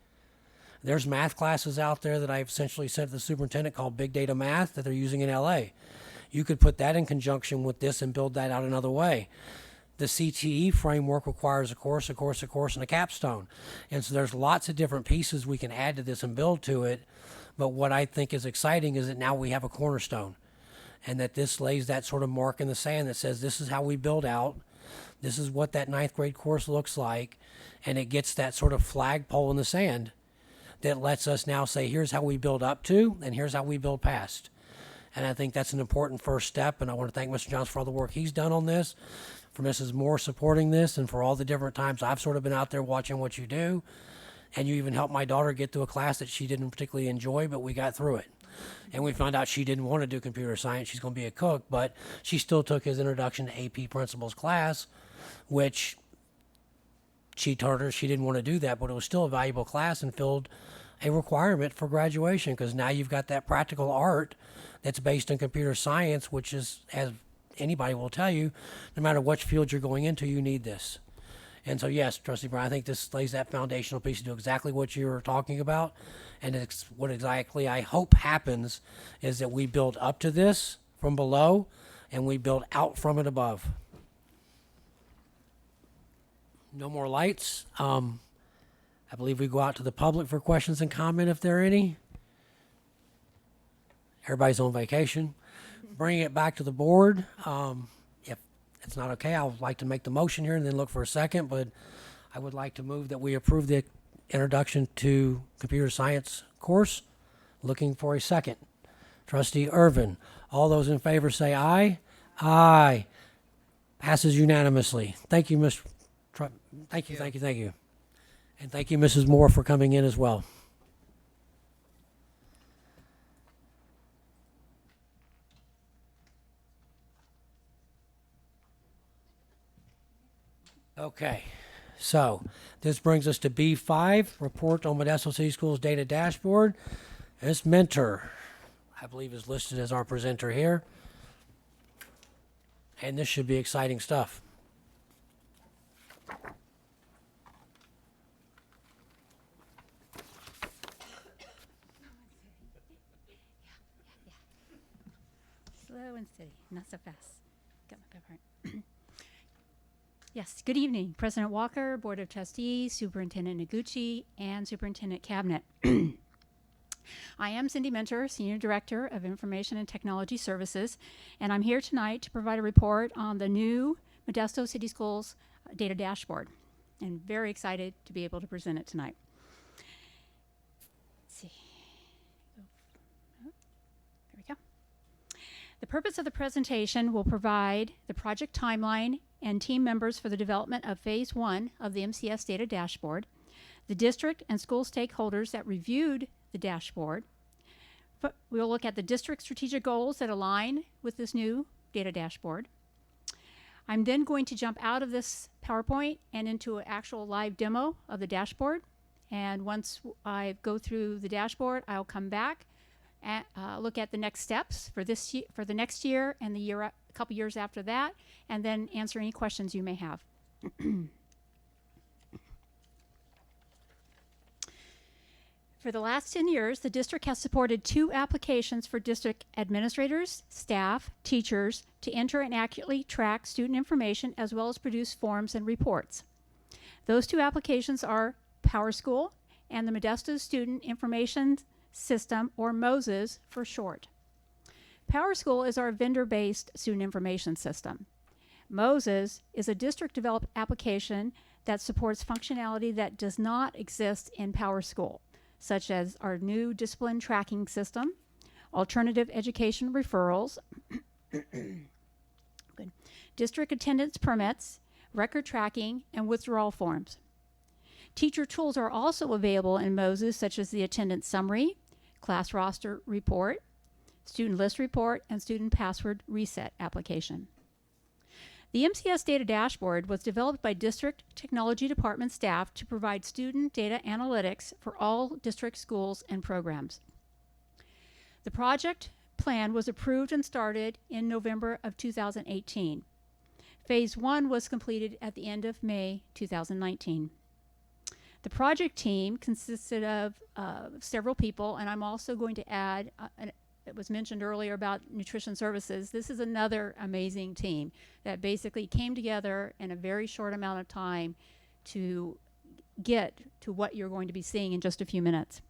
There's math classes out there that I've essentially sent to the superintendent called Big Data Math that they're using in LA. You could put that in conjunction with this and build that out another way. The CTE framework requires a course, and a capstone. And so there's lots of different pieces we can add to this and build to it. But what I think is exciting is that now we have a cornerstone. and that this lays that sort of mark in the sand that says this is how we build out. This is what that 9th grade course looks like, and it gets that sort of flagpole in the sand that lets us now say, here's how we build up to, and here's how we build past. And I think that's an important first step, and I want to thank Mr. Johnson for all the work he's done on this, for Mrs. Moore supporting this, and for all the different times I've sort of been out there watching what you do. And you even helped my daughter get through a class that she didn't particularly enjoy, but we got through it. And we found out she didn't want to do computer science. She's going to be a cook, but she still took his Introduction to AP Principles class, which she told her she didn't want to do that, but it was still a valuable class and filled a requirement for graduation, because now you've got that practical art that's based on computer science, which is, as anybody will tell you, no matter which field you're going into, you need this. And so, yes, Trustee Brown, I think this lays that foundational piece to do exactly what you were talking about. And it's what exactly I hope happens is that we build up to this from below and we build out from it above. No more lights. I believe we go out to the public for questions and comment if there are any. Everybody's on vacation. Bring it back to the board. If it's not okay, I would like to make the motion here and then look for a second, but I would like to move that we approve the Introduction to Computer Science course. Looking for a second. Trustee Irvin. All those in favor say aye. Aye. Passes unanimously. Thank you, Mr. Thank you. And thank you, Mrs. Moore, for coming in as well. Okay, so this brings us to B5, report on Modesto City Schools Data Dashboard. This mentor, I believe, is listed as our presenter here. And this should be exciting stuff. Slow and steady, not so fast. Got my pepper. Yes, good evening, President Walker, Board of Trustees, Superintendent Noguchi, and Superintendent Cabinet. I am Cindy Mentor, Senior Director of Information and Technology Services, and I'm here tonight to provide a report on the new Modesto City Schools Data Dashboard. And very excited to be able to present it tonight. Let's see. There we go. The purpose of the presentation will provide the project timeline and team members for the development of Phase 1 of the MCS Data Dashboard, the district and school stakeholders that reviewed the dashboard. We'll look at the district strategic goals that align with this new data dashboard. I'm then going to jump out of this PowerPoint and into an actual live demo of the dashboard. And once I go through the dashboard, I'll come back and look at the next steps for this for the next year and the year, a couple years after that, and then answer any questions you may have. For the last 10 years, the district has supported 2 applications for district administrators, staff, teachers to enter and accurately track student information as well as produce forms and reports. Those 2 applications are PowerSchool and the Modesto Student Information System, or MOSES for short. PowerSchool is our vendor-based student information system. MOSES is a district-developed application that supports functionality that does not exist in PowerSchool, such as our new discipline tracking system, alternative education referrals, good, district attendance permits, record tracking, and withdrawal forms. Teacher tools are also available in MOSES, such as the attendance summary, class roster report, student list report, and student password reset application. The MCS Data Dashboard was developed by District Technology Department staff to provide student data analytics for all district schools and programs. The project plan was approved and started in November of 2018. Phase 1 was completed at the end of May 2019. The project team consisted of several people, and I'm also going to add, it was mentioned earlier about nutrition services. This is another amazing team that basically came together in a very short amount of time to get to what you're going to be seeing in just a few minutes.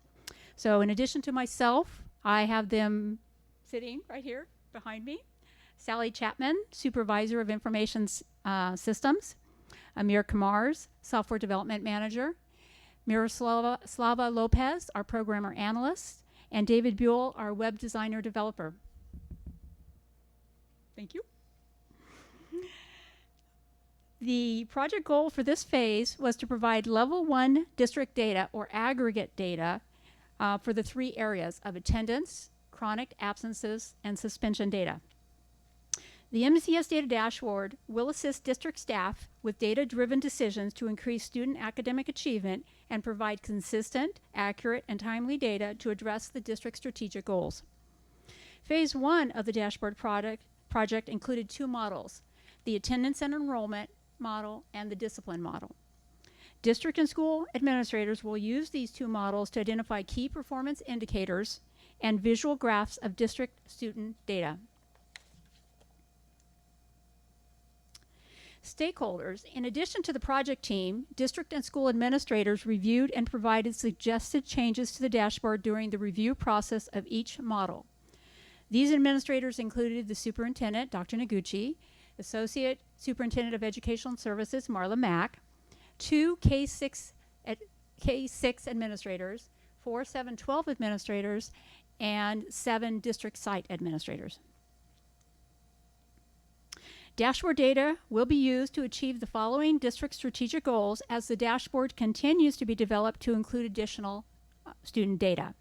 So in addition to myself, I have them sitting right here behind me, Sally Chapman, Supervisor of Information Systems, Amir Kamars, Software Development Manager, Miroslava Lopez, our Programmer Analyst, and David Buell, our Web Designer Developer. Thank you. The project goal for this phase was to provide level 1 district data or aggregate data for the 3 areas of attendance, chronic absences, and suspension data. The Mcs Data Dashboard will assist district staff with data-driven decisions to increase student academic achievement and provide consistent, accurate, and timely data to address the district's strategic goals. Phase 1 of the dashboard project included 2 models, the attendance and enrollment model and the discipline model. District and school administrators will use these 2 models to identify key performance indicators and visual graphs of district student data. Stakeholders, in addition to the project team, district and school administrators reviewed and provided suggested changes to the dashboard during the review process of each model. These administrators included the superintendent, Dr. Noguchi, Associate Superintendent of Educational Services, Marla Mack, 2 K-6 administrators, 4 7-12 administrators, and 7 district site administrators. Dashboard data will be used to achieve the following district strategic goals as the dashboard continues to be developed to include additional student data.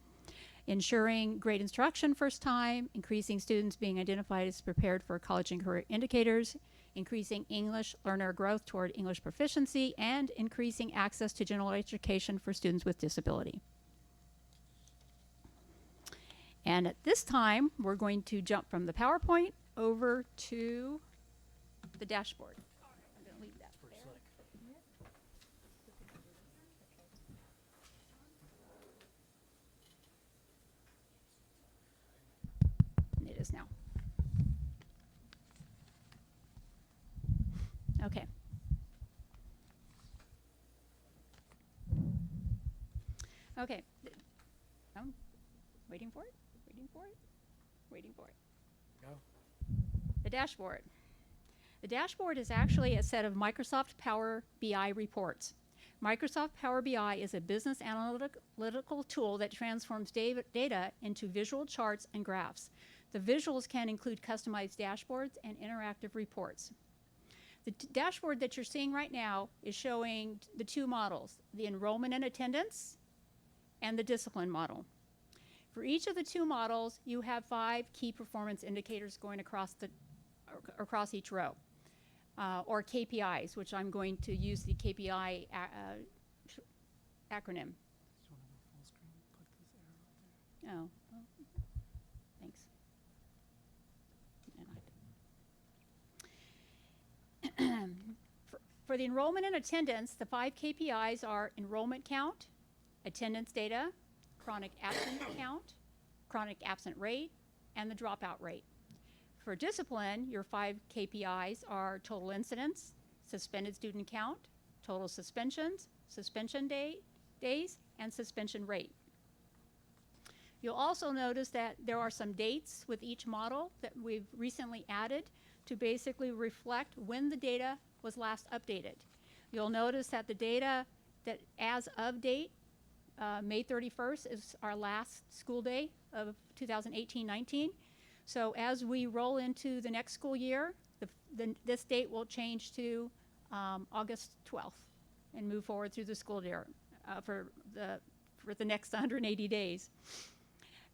Ensuring great instruction first time, increasing students being identified as prepared for college and career indicators, increasing English learner growth toward English proficiency, and increasing access to general education for students with disability. And at this time, we're going to jump from the PowerPoint over to the dashboard. I'm going to leave that there. It is now. Okay. Okay. I'm waiting for it. Waiting for it. Waiting for it. Go. The dashboard. The dashboard is actually a set of Microsoft Power BI reports. Microsoft Power BI is a business analytical tool that transforms data into visual charts and graphs. The visuals can include customized dashboards and interactive reports. The dashboard that you're seeing right now is showing the 2 models, the enrollment and attendance and the discipline model. For each of the 2 models, you have 5 key performance indicators going across each row, or KPIs, which I'm going to use the KPI acronym. Oh, well, thanks. For the enrollment and attendance, the 5 KPIs are enrollment count, attendance data, chronic absent count, chronic absent rate, and the dropout rate. For discipline, your 5 KPIs are total incidents, suspended student count, total suspensions, suspension days, and suspension rate. You'll also notice that there are some dates with each model that we've recently added to basically reflect when the data was last updated. You'll notice that the data that as of date, May 31st is our last school day of 2018-19. So as we roll into the next school year, this date will change to August 12th and move forward through the school year for the next 180 days.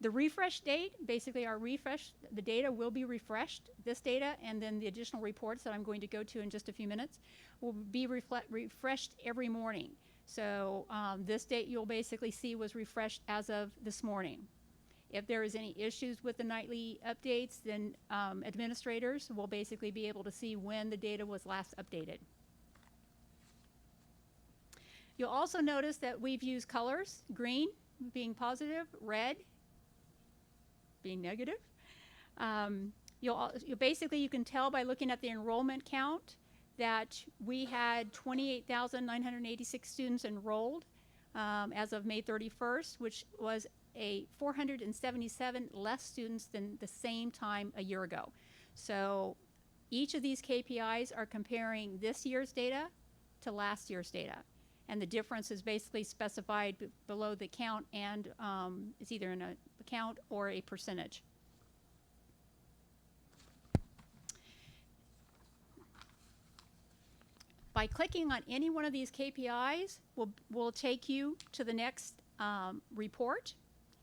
The refresh date, basically the data will be refreshed. This data and then the additional reports that I'm going to go to in just a few minutes will be refreshed every morning. So this date you'll basically see was refreshed as of this morning. If there is any issues with the nightly updates, then administrators will basically be able to see when the data was last updated. You'll also notice that we've used colors, green being positive, red being negative. You can tell by looking at the enrollment count that we had 28,986 students enrolled as of May 31st, which was a 477 less students than the same time a year ago. So each of these KPIs are comparing this year's data to last year's data. And the difference is basically specified below the count, and it's either in a count or a percentage. By clicking on any one of these KPIs will take you to the next report.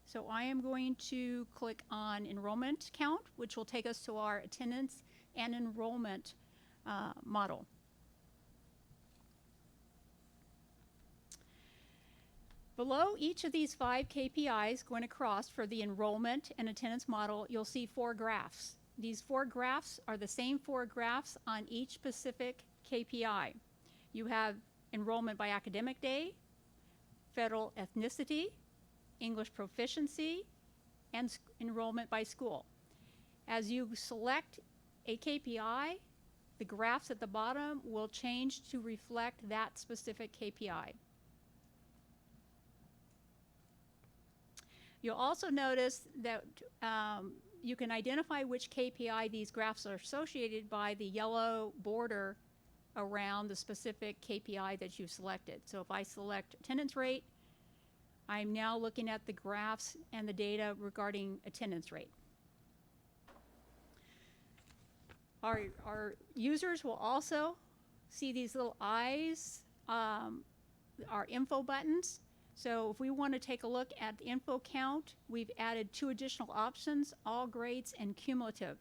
So I am going to click on enrollment count, which will take us to our attendance and enrollment model. Below each of these 5 KPIs going across for the enrollment and attendance model, you'll see 4 graphs. These 4 graphs are the same 4 graphs on each specific KPI. You have enrollment by academic day, federal ethnicity, English proficiency, and enrollment by school. As you select a KPI, the graphs at the bottom will change to reflect that specific KPI. You'll also notice that you can identify which KPI these graphs are associated by the yellow border around the specific KPI that you've selected. So if I select attendance rate, I'm now looking at the graphs and the data regarding attendance rate. Our users will also see these little eyes, our info buttons. So if we want to take a look at the info count, we've added 2 additional options, all grades and cumulative.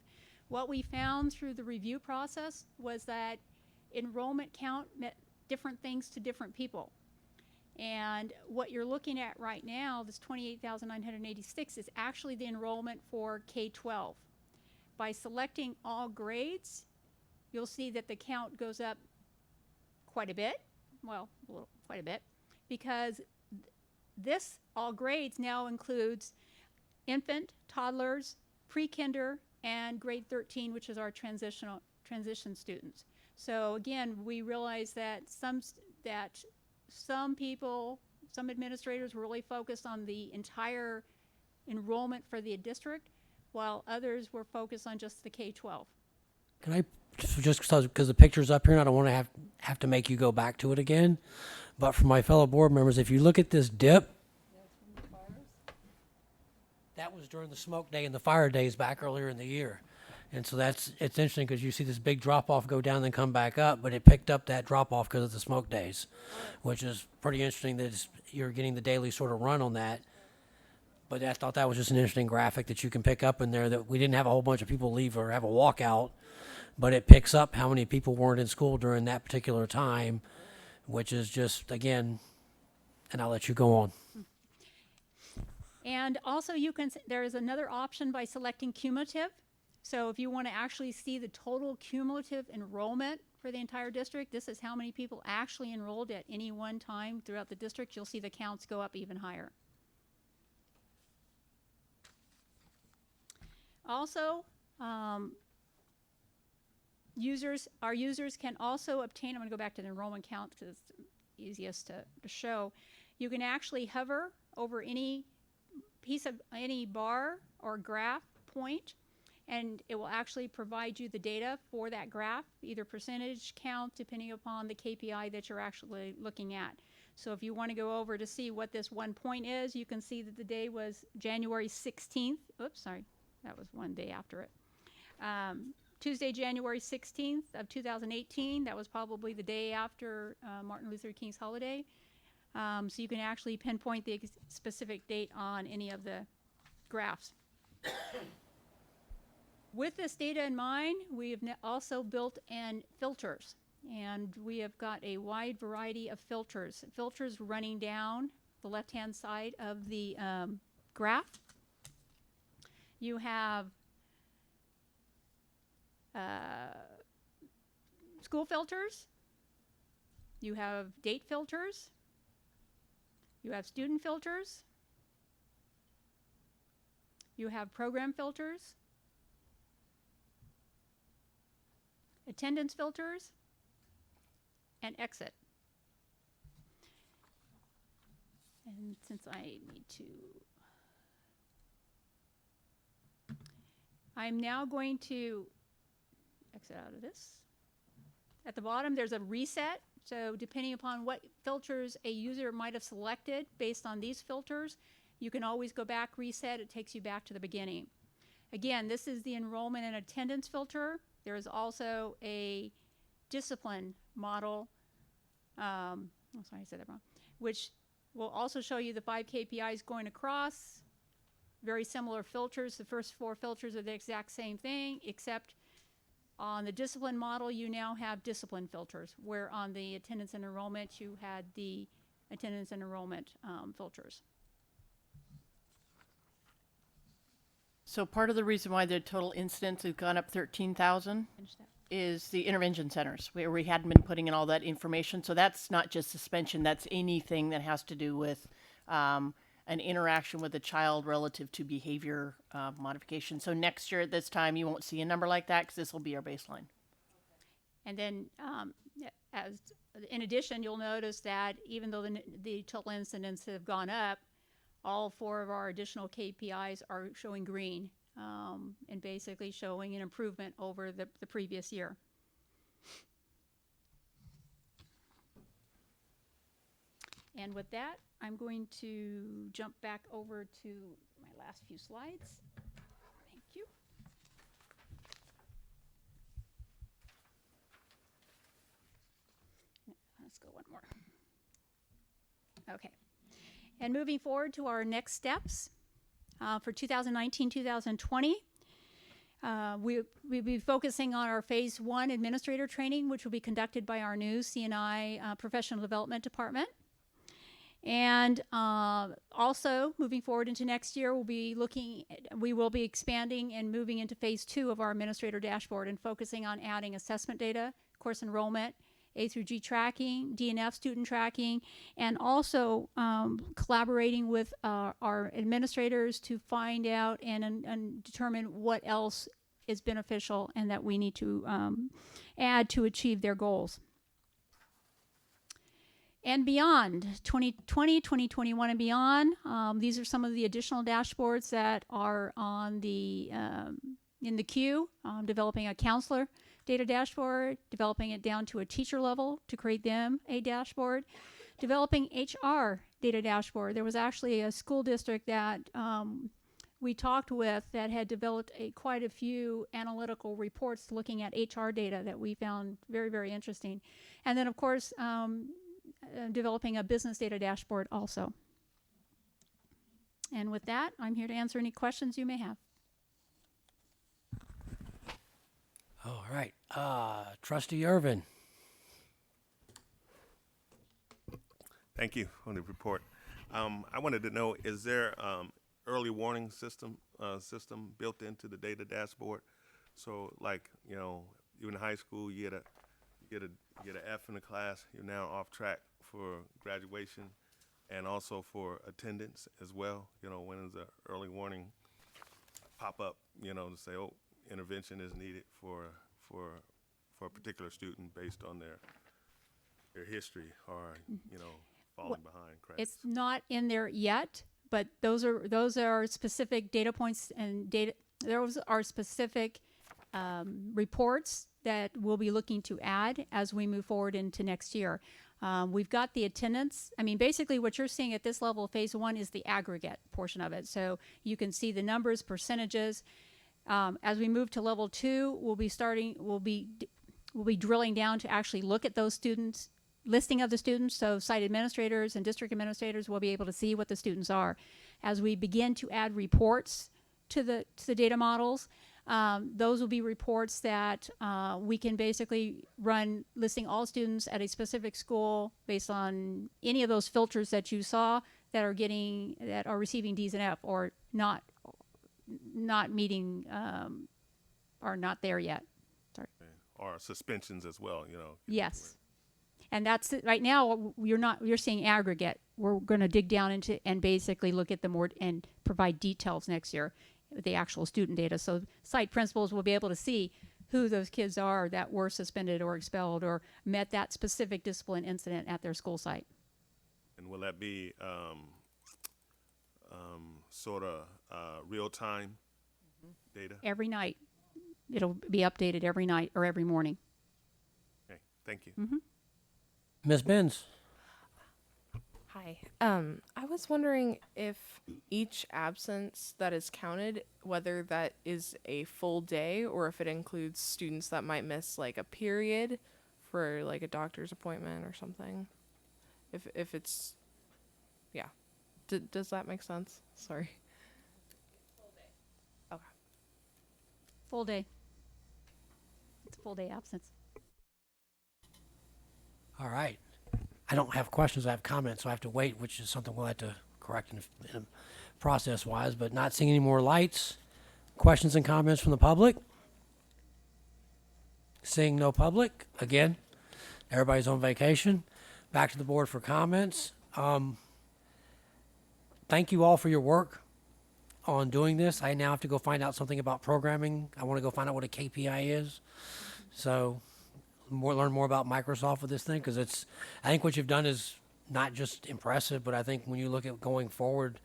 What we found through the review process was that enrollment count meant different things to different people. And what you're looking at right now, this 28,986, is actually the enrollment for K-12. By selecting all grades, you'll see that the count goes up quite a bit, well, quite a bit, because this all grades now includes infant, toddlers, pre-kinder, and grade 13, which is our transition students. So again, we realize that some people, some administrators were really focused on the entire enrollment for the district, while others were focused on just the K-12. Can I, just because the picture's up here and I don't want to have to make you go back to it again, but for my fellow board members, if you look at this dip, that was during the smoke day and the fire days back earlier in the year. And so it's interesting because you see this big drop off go down and come back up, but it picked up that drop off because of the smoke days, which is pretty interesting that you're getting the daily sort of run on that. But I thought that was just an interesting graphic that you can pick up in there, that we didn't have a whole bunch of people leave or have a walkout, but it picks up how many people weren't in school during that particular time, which is just, again, and I'll let you go on. And also there is another option by selecting cumulative. So if you want to actually see the total cumulative enrollment for the entire district, this is how many people actually enrolled at any one time throughout the district. You'll see the counts go up even higher. Also, our users can also obtain, I'm going to go back to the enrollment count because it's the easiest to show. You can actually hover over any bar or graph point, and it will actually provide you the data for that graph, either percentage, count, depending upon the KPI that you're actually looking at. So if you want to go over to see what this 1 point is, you can see that the day was January 16th. Oops, sorry, that was one day after it. Tuesday, January 16th of 2018. That was probably the day after Martin Luther King's holiday. So you can actually pinpoint the specific date on any of the graphs. With this data in mind, we have also built in filters, and we have got a wide variety of filters. Filters running down the left-hand side of the graph. You have school filters. You have date filters. You have student filters. You have program filters. Attendance filters, and exit. And since I need to I'm now going to exit out of this. At the bottom, there's a reset. So depending upon what filters a user might have selected based on these filters, you can always go back, reset. It takes you back to the beginning. Again, this is the enrollment and attendance filter. There is also a discipline model, oh, sorry, I said that wrong, which will also show you the 5 KPIs going across. Very similar filters. The first 4 filters are the exact same thing, except on the discipline model, you now have discipline filters, where on the attendance and enrollment, you had the attendance and enrollment filters. So part of the reason why the total incidents have gone up 13,000 Finish that. is the intervention centers, where we hadn't been putting in all that information. So that's not just suspension, that's anything that has to do with an interaction with a child relative to behavior modification. So next year at this time, you won't see a number like that because this will be our baseline. And then, in addition, you'll notice that even though the total incidents have gone up, all 4 of our additional KPIs are showing green, and basically showing an improvement over the previous year. And with that, I'm going to jump back over to my last few slides. Thank you. Let's go one more. Okay. And moving forward to our next steps for 2019-2020, we'll be focusing on our Phase 1 administrator training, which will be conducted by our new C&I Professional Development Department. And also moving forward into next year, we will be expanding and moving into Phase 2 of our administrator dashboard and focusing on adding assessment data, course enrollment, A through G tracking, D&F student tracking, and also collaborating with our administrators to find out and determine what else is beneficial and that we need to add to achieve their goals. And beyond, 2020, 2021 and beyond, these are some of the additional dashboards that are on the in the queue. Developing a counselor data dashboard, developing it down to a teacher level to create them a dashboard, developing HR data dashboard. There was actually a school district that we talked with that had developed quite a few analytical reports looking at HR data that we found very, very interesting. And then, of course, developing a business data dashboard also. And with that, I'm here to answer any questions you may have. All right. Trustee Irvin. Thank you for the report. I wanted to know, is there early warning system built into the data dashboard? So, like, you know, you're in high school, you get an F in the class, you're now off track for graduation, and also for attendance as well. You know, when does the early warning pop up? You know, to say, oh, intervention is needed for a particular student based on their history or falling behind credits. It's not in there yet, but those are specific data points and data. Those are specific reports that we'll be looking to add as we move forward into next year. We've got the attendance. I mean, basically what you're seeing at this level, Phase 1, is the aggregate portion of it. So you can see the numbers, percentages. As we move to level 2, we'll be drilling down to actually look at those students, listing of the students. So site administrators and district administrators will be able to see what the students are. As we begin to add reports to the data models, those will be reports that we can basically run listing all students at a specific school based on any of those filters that you saw that are receiving D's and F or not meeting or not there yet. Sorry. Or suspensions as well, you know. Yes. And that's it. Right now you're seeing aggregate. We're going to dig down into and basically look at the more and provide details next year with the actual student data. So site principals will be able to see who those kids are that were suspended or expelled or met that specific discipline incident at their school site. And will that be sort of real time Data? every night. It'll be updated every night or every morning. Okay, thank you. Ms. Benz. Hi. I was wondering if each absence that is counted, whether that is a full day or if it includes students that might miss like a period for like a doctor's appointment or something. If it's, yeah. Does that make sense? Sorry. Okay. Full day. It's a full day absence. All right. I don't have questions. I have comments, so I have to wait, which is something we'll have to correct in process-wise. But not seeing any more lights. Questions and comments from the public? Seeing no public. Again, everybody's on vacation. Back to the board for comments. Thank you all for your work on doing this. I now have to go find out something about programming. I want to go find out what a KPI is. So learn more about Microsoft with this thing, because I think what you've done is not just impressive, but I think when you look at going forward,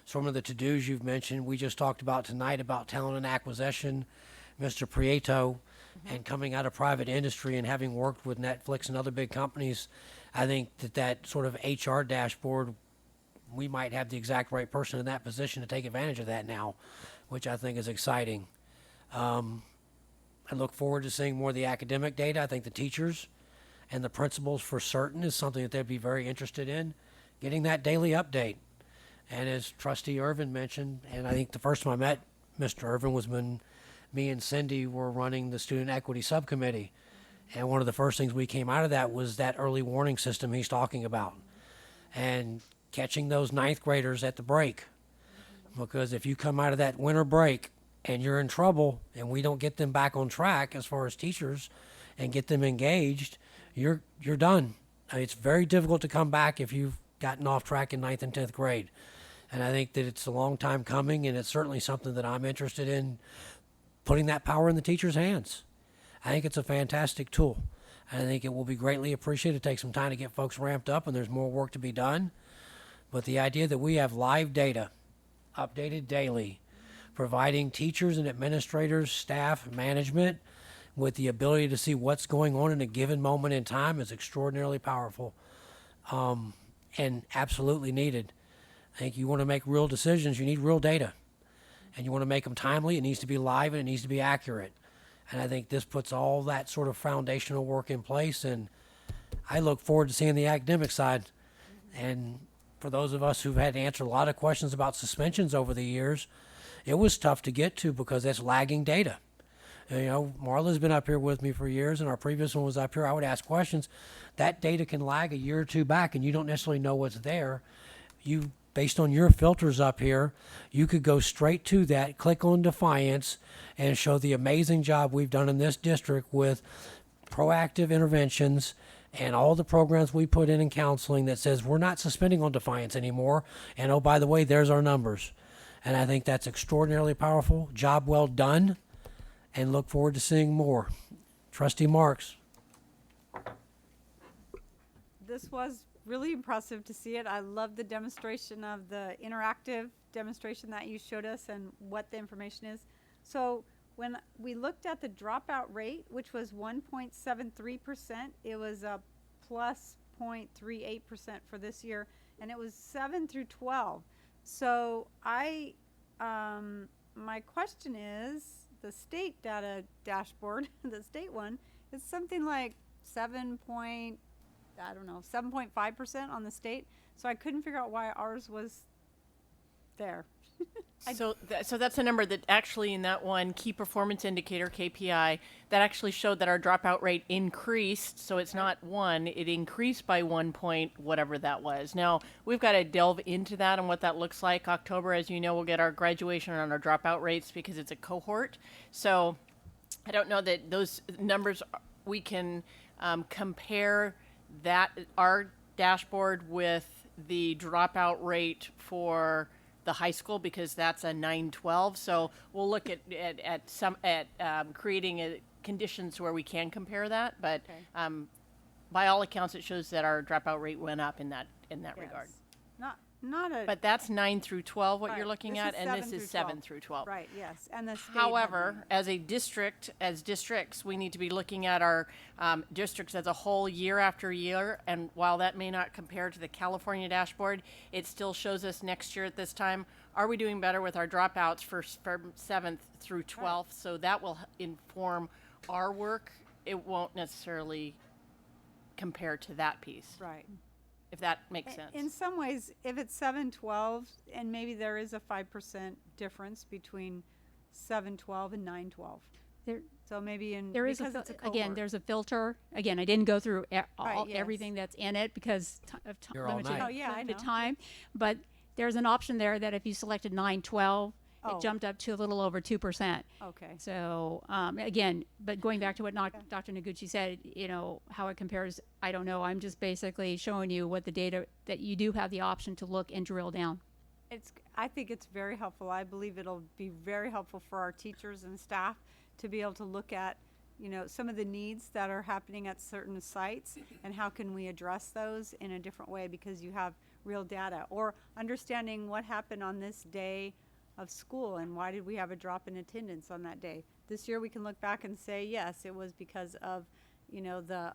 some of the to-dos you've mentioned, we just talked about tonight about talent and acquisition, Mr. Prieto, and coming out of private industry and having worked with Netflix and other big companies, I think that sort of HR dashboard, we might have the exact right person in that position to take advantage of that now, which I think is exciting. I look forward to seeing more of the academic data. I think the teachers and the principals for certain is something that they'd be very interested in, getting that daily update. And as Trustee Irvin mentioned, and I think the first time I met Mr. Irvin was when me and Cindy were running the Student Equity Subcommittee. And one of the first things we came out of that was that early warning system he's talking about. And catching those ninth graders at the break. Because if you come out of that winter break and you're in trouble and we don't get them back on track as far as teachers and get them engaged, you're done. It's very difficult to come back if you've gotten off track in 9th and 10th grade. And I think that it's a long time coming, and it's certainly something that I'm interested in putting that power in the teacher's hands. I think it's a fantastic tool. I think it will be greatly appreciated. It takes some time to get folks ramped up, and there's more work to be done. But the idea that we have live data, updated daily, providing teachers and administrators, staff, management with the ability to see what's going on in a given moment in time is extraordinarily powerful, and absolutely needed. I think you want to make real decisions, you need real data. And you want to make them timely, it needs to be live, and it needs to be accurate. And I think this puts all that sort of foundational work in place, and I look forward to seeing the academic side. And for those of us who've had to answer a lot of questions about suspensions over the years, it was tough to get to because that's lagging data. You know, Marla's been up here with me for years, and our previous one was up here. I would ask questions. That data can lag a year or two back, and you don't necessarily know what's there. You, based on your filters up here, you could go straight to that, click on Defiance, and show the amazing job we've done in this district with proactive interventions and all the programs we put in counseling that says we're not suspending on Defiance anymore. And oh, by the way, there's our numbers. And I think that's extraordinarily powerful. Job well done, and look forward to seeing more. Trustee Marks. This was really impressive to see it. I love the demonstration of the interactive demonstration that you showed us and what the information is. So when we looked at the dropout rate, which was 1.73%, it was a plus 0.38% for this year, and it was 7 through 12. So my question is, the state data dashboard, the state one, is something like 7.5% on the state. So I couldn't figure out why ours was there. So that's a number that actually in that one key performance indicator, KPI, that actually showed that our dropout rate increased. So it's not 1, it increased by 1 point, whatever that was. Now, we've got to delve into that and what that looks like. October, as you know, we'll get our graduation on our dropout rates because it's a cohort. So I don't know that those numbers, we can compare that, our dashboard with the dropout rate for the high school, because that's a 912. So we'll look at creating conditions where we can compare that. But by all accounts, it shows that our dropout rate went up in that regard. Not a. But that's 9 through 12 what you're Right, looking this at, is and this 7 is through 7 12. through 12. Right, yes, and the state had However, one. as a district, as districts, we need to be looking at our districts as a whole year after year. And while that may not compare to the California dashboard, it still shows us next year at this time, are we doing better with our dropouts from 7th through 12th? So that will inform our work. It won't necessarily compare to that piece, Right. if that makes sense. In some ways, if it's 7-12, and maybe there is a 5% difference between 7-12 and 9-12. There, So maybe there is because it's a again, cohort. there's a filter. Again, I didn't go through Right, yes. everything that's in it because of You're all limited night. Oh, yeah, I the know. time. But there's an option there that if you selected 9-12, Oh. it jumped up to a little over 2%. Okay. So again, but going back to what Dr. Noguchi said, you know, how it compares, I don't know. I'm just basically showing you what the data that you do have the option to look and drill down. I think it's very helpful. I believe it'll be very helpful for our teachers and staff to be able to look at, you know, some of the needs that are happening at certain sites and how can we address those in a different way because you have real data, or understanding what happened on this day of school and why did we have a drop in attendance on that day. This year we can look back and say, yes, it was because of, you know, the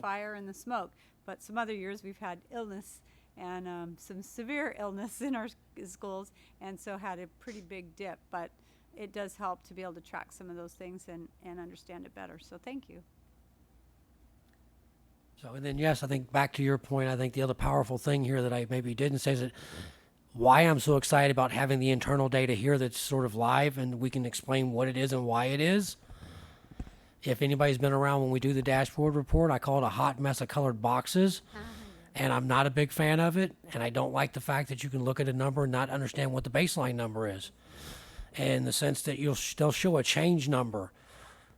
fire and the smoke. But some other years we've had illness and some severe illness in our schools, and so had a pretty big dip. But it does help to be able to track some of those things and understand it better. So thank you. So, and then, yes, I think back to your point, I think the other powerful thing here that I maybe didn't say is that why I'm so excited about having the internal data here that's sort of live and we can explain what it is and why it is. If anybody's been around when we do the dashboard report, I call it a hot mess of colored boxes. And I'm not a big fan of it. And I don't like the fact that you can look at a number and not understand what the baseline number is. In the sense that they'll show a change number.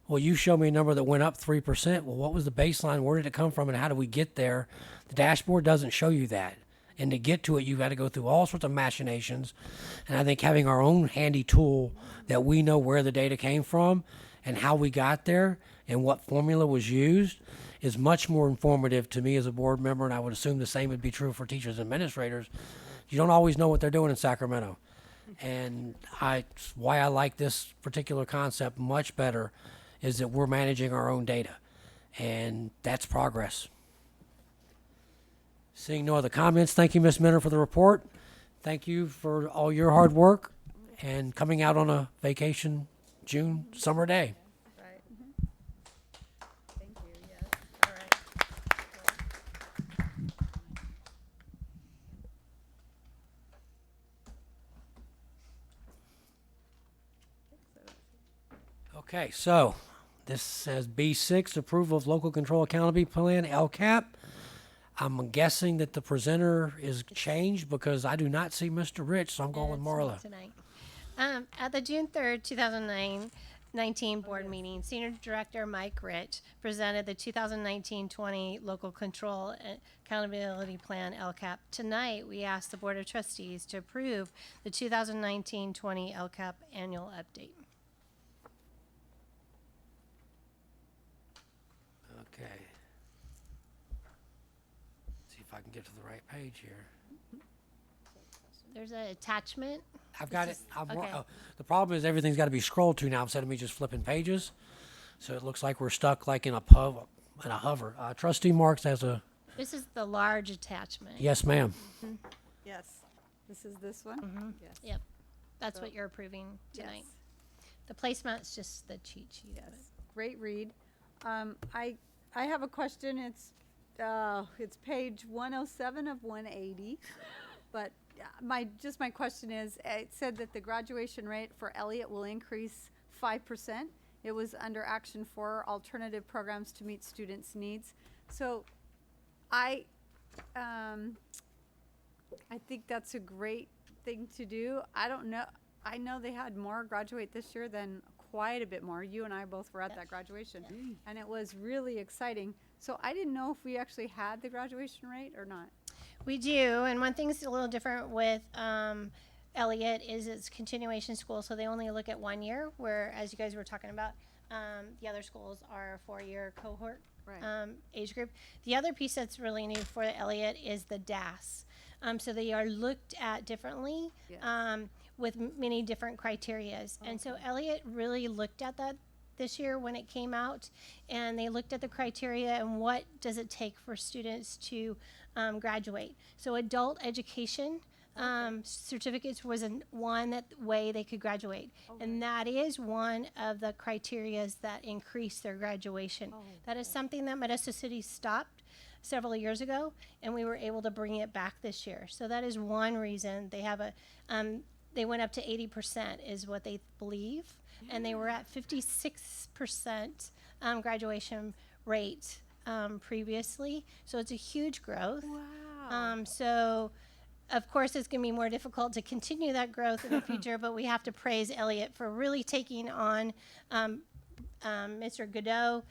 Well, you show me a number that went up 3%. Well, what was the baseline? Where did it come from? And how did we get there? The dashboard doesn't show you that. And to get to it, you've got to go through all sorts of machinations. And I think having our own handy tool that we know where the data came from and how we got there and what formula was used is much more informative to me as a board member. And I would assume the same would be true for teachers and administrators. You don't always know what they're doing in Sacramento. And why I like this particular concept much better is that we're managing our own data. And that's progress. Seeing no other comments, thank you, Ms. Minner, for the report. Thank you for all your hard work and coming out on a vacation June summer day. Right. Thank you, yes. All right. Okay, so this says B6, approval of local control accountability plan, LCAP. I'm guessing that the presenter is changed because I do not see Mr. Rich, so I'm going with It's me Marla. tonight. At the June 3rd, 2019 board meeting, Senior Director Mike Rich presented the 2019-20 Local Control Accountability Plan, LCAP. Tonight, we ask the Board of Trustees to approve the 2019-20 LCAP annual update. Okay. See if I can get to the right page here. There's an attachment. I've got it. This is- okay. The problem is everything's got to be scrolled to now instead of me just flipping pages. So it looks like we're stuck like in a hover. Trustee Marks has a This is the large attachment. yes, ma'am. Yes. This is this one? Yes. Yep. That's what So- you're approving tonight. Yes. The placement's just the cheat sheet of it. Yes. Great read. I have a question. It's page 107 of 180. But my question is, it said that the graduation rate for Elliott will increase 5%. It was under Action 4, alternative programs to meet students' needs. So I think that's a great thing to do. I don't know. I know they had more graduate this year than quite a bit more. You and I both were at that graduation, and it was really exciting. So I didn't know if we actually had the graduation rate or not. We do, and one thing's a little different with Elliott is it's continuation school, so they only look at 1 year, where, as you guys were talking about, the other schools are a 4-year cohort Right. age group. The other piece that's really new for Elliott is the DAS. So they are looked at differently with many different criterias. And so Elliott really looked at that this year when it came out, and they looked at the criteria and what does it take for students to graduate. So adult education certificates was one that way they could graduate, and that is one of the criterias that increase their graduation. That is something that Modesto City stopped several years ago, and we were able to bring it back this year. So that is one reason they have they went up to 80% is what they believe, and they were at 56% graduation rate previously. So it's a huge growth. Wow. So of course it's going to be more difficult to continue that growth in the future, but we have to praise Elliott for really taking on Mr. Godot,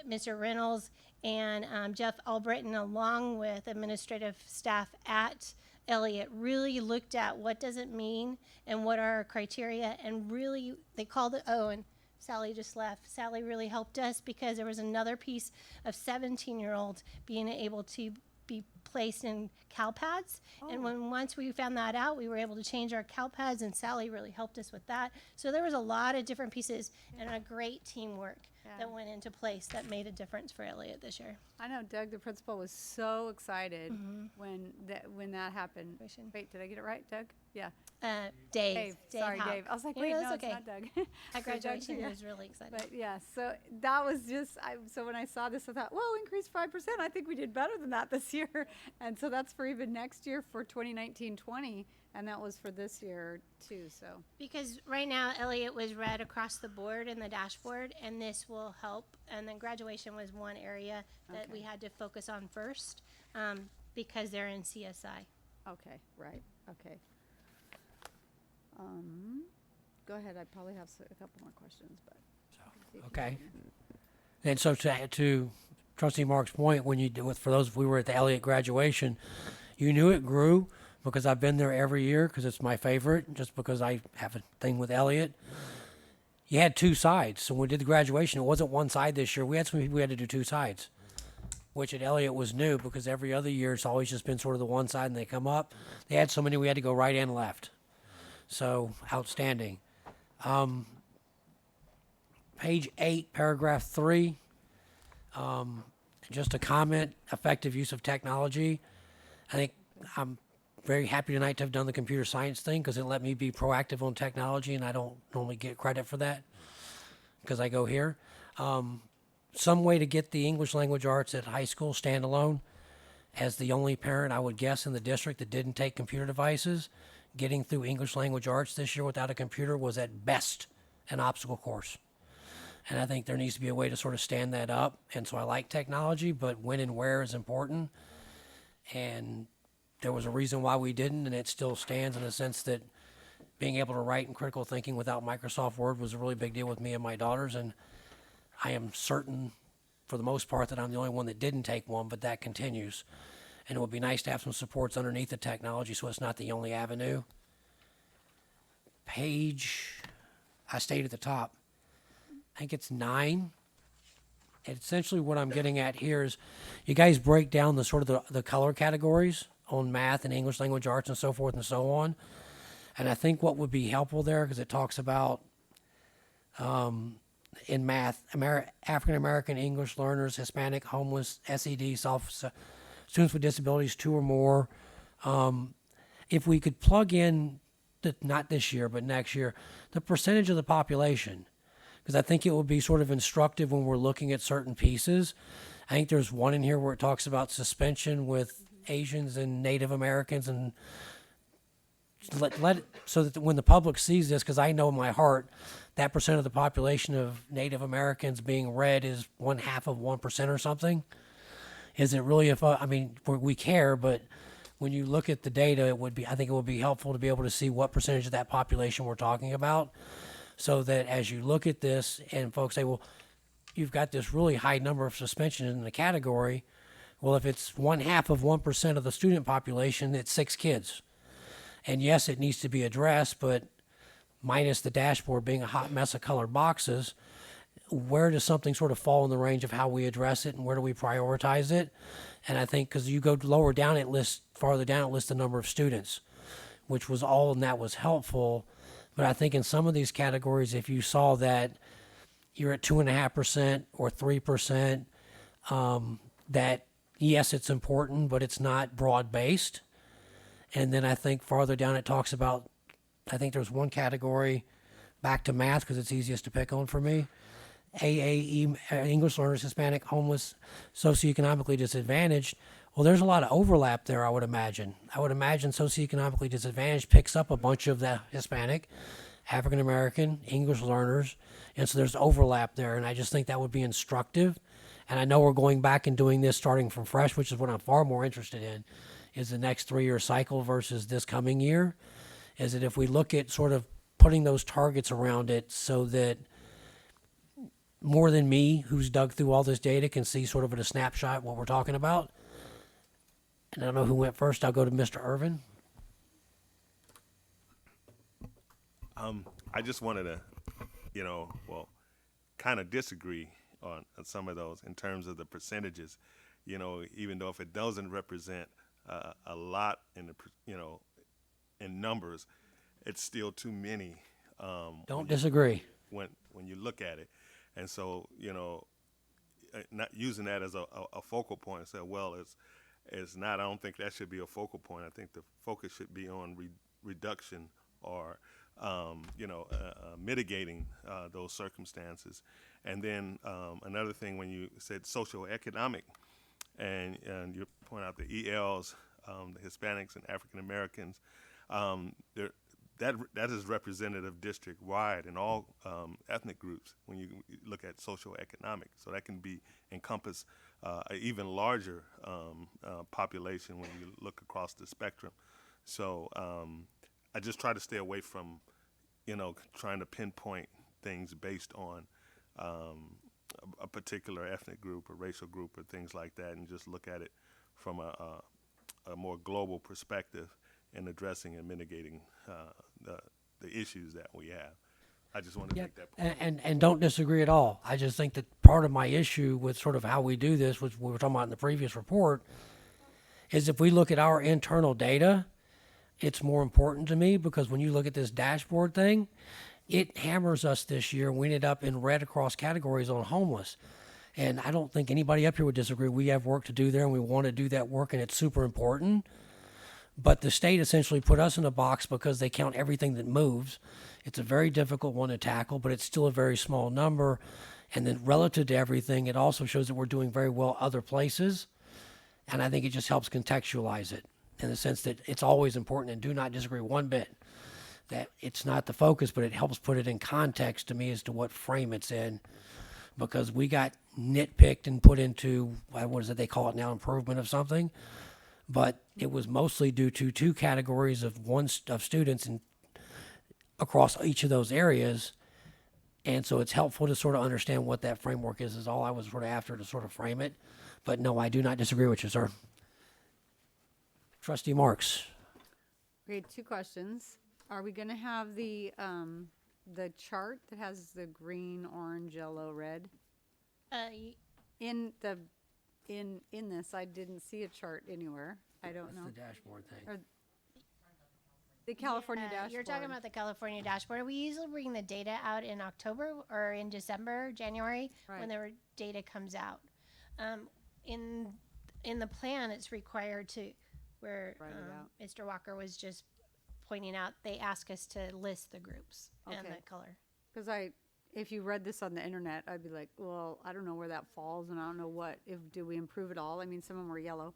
Mr. Reynolds, and Jeff Albritton, along with administrative staff at Elliott, really looked at what does it mean and what are our criteria, and really they called it, and Sally just left. Sally really helped us because there was another piece of 17-year-olds being able to be placed in CalPads. And once we found that out, we were able to change our CalPads, and Sally really helped us with that. So there was a lot of different pieces and a great teamwork that went into place that made a difference for Elliott this year. I know Doug, the principal, was so excited when that happened. Wait, did I get it right, Doug? Yeah. Dave. Sorry, Hauck. Dave. I was like, Yeah, wait, that's no, okay. it's not Doug. At So Doug, graduation, yeah. he was really excited. But yeah, so that was just, so when I saw this, I thought, whoa, increased 5%. I think we did better than that this year. And so that's for even next year for 2019-20. And that was for this year too, so. Because right now, Elliott was read across the board in the dashboard, and this will help. And then graduation was one area that we had to focus on first because they're in CSI. Okay, right, okay. Go ahead, I probably have a couple more questions, but. Okay. And so to Trustee Mark's point, when you do it, for those, we were at the Elliott graduation, you knew it grew because I've been there every year because it's my favorite, just because I have a thing with Elliott. You had two sides. So when we did the graduation, it wasn't one side this year. We had some people we had to do two sides, which at Elliott was new because every other year it's always just been sort of the one side and they come up. They had so many we had to go right and left. So outstanding. Page 8, paragraph 3. Just a comment, effective use of technology. I think I'm very happy tonight to have done the computer science thing because it let me be proactive on technology, and I don't normally get credit for that because I go here. Some way to get the English language arts at high school standalone. As the only parent, I would guess, in the district that didn't take computer devices, getting through English language arts this year without a computer was at best an obstacle course. And I think there needs to be a way to sort of stand that up. And so I like technology, but when and where is important. And there was a reason why we didn't, and it still stands in the sense that being able to write in critical thinking without Microsoft Word was a really big deal with me and my daughters. And I am certain, for the most part, that I'm the only one that didn't take one, but that continues. And it would be nice to have some supports underneath the technology so it's not the only avenue. Page, I stayed at the top. I think it's 9. And essentially what I'm getting at here is you guys break down the sort of the color categories on math and English language arts and so forth and so on. And I think what would be helpful there, because it talks about in math, African-American English learners, Hispanic, homeless, SED, students with disabilities, 2 or more. If we could plug in, not this year, but next year, the percentage of the population, because I think it would be sort of instructive when we're looking at certain pieces. I think there's one in here where it talks about suspension with Asians and Native Americans, and let so that when the public sees this, because I know in my heart that percent of the population of Native Americans being read is 0.5% or something. Is it really? I mean, we care, but when you look at the data, I think it would be helpful to be able to see what percentage of that population we're talking about, so that as you look at this and folks say, well, you've got this really high number of suspensions in the category. Well, if it's 0.5% of the student population, it's 6 kids. And yes, it needs to be addressed, but minus the dashboard being a hot mess of colored boxes, where does something sort of fall in the range of how we address it and where do we prioritize it? And I think because you go lower down, farther down, it lists the number of students, which was all, and that was helpful. But I think in some of these categories, if you saw that you're at 2.5% or 3%, that yes, it's important, but it's not broad based. And then I think farther down it talks about, I think there's one category back to math because it's easiest to pick on for me. AAE, English learners, Hispanic, homeless, socioeconomically disadvantaged. Well, there's a lot of overlap there, I would imagine. I would imagine socioeconomically disadvantaged picks up a bunch of the Hispanic, African American, English learners, and so there's overlap there, and I just think that would be instructive. And I know we're going back and doing this starting from fresh, which is what I'm far more interested in, is the next 3-year cycle versus this coming year. Is that if we look at sort of putting those targets around it so that more than me, who's dug through all this data, can see sort of at a snapshot what we're talking about. And I don't know who went first. I'll go to Mr. Irvin. I just wanted to, kind of disagree on some of those in terms of the percentages. Even though if it doesn't represent a lot in in numbers, it's still too many. Don't disagree. When you look at it, and so not using that as a focal point and say, well, it's not. I don't think that should be a focal point. I think the focus should be on reduction or mitigating those circumstances. And then another thing, when you said socioeconomic, and you point out the ELs, the Hispanics and African Americans, that is representative district wide in all ethnic groups when you look at socioeconomic. So that can encompass an even larger population when you look across the spectrum. So I just try to stay away from trying to pinpoint things based on a particular ethnic group or racial group or things like that, and just look at it from a more global perspective in addressing and mitigating the issues that we have. I just want to make that point. And don't disagree at all. I just think that part of my issue with sort of how we do this, which we were talking about in the previous report, is if we look at our internal data, it's more important to me because when you look at this dashboard thing, it hammers us this year. We ended up in red across categories on homeless. And I don't think anybody up here would disagree. We have work to do there and we want to do that work and it's super important. But the state essentially put us in a box because they count everything that moves. It's a very difficult one to tackle, but it's still a very small number. And then relative to everything, it also shows that we're doing very well other places. And I think it just helps contextualize it in the sense that it's always important, and do not disagree one bit, that it's not the focus, but it helps put it in context to me as to what frame it's in. Because we got nitpicked and put into, what is it they call it now, improvement of something. But it was mostly due to two categories of students and across each of those areas. And so it's helpful to sort of understand what that framework is all I was sort of after to sort of frame it. But no, I do not disagree with you, sir. Trustee Marks. Okay, 2 questions. Are we going to have the chart that has the green, orange, yellow, red? In this, I didn't see a chart anywhere. I don't know. That's the dashboard thing. Or the California dashboard. You're talking about the California dashboard. We usually bring the data out in October or in December, January, when the data comes out. In the plan, it's required to, where Mr. Walker was just pointing out, they ask us to list the groups and the color. Because if you read this on the internet, I'd be like, well, I don't know where that falls, and I don't know do we improve it all? I mean, some of them were yellow.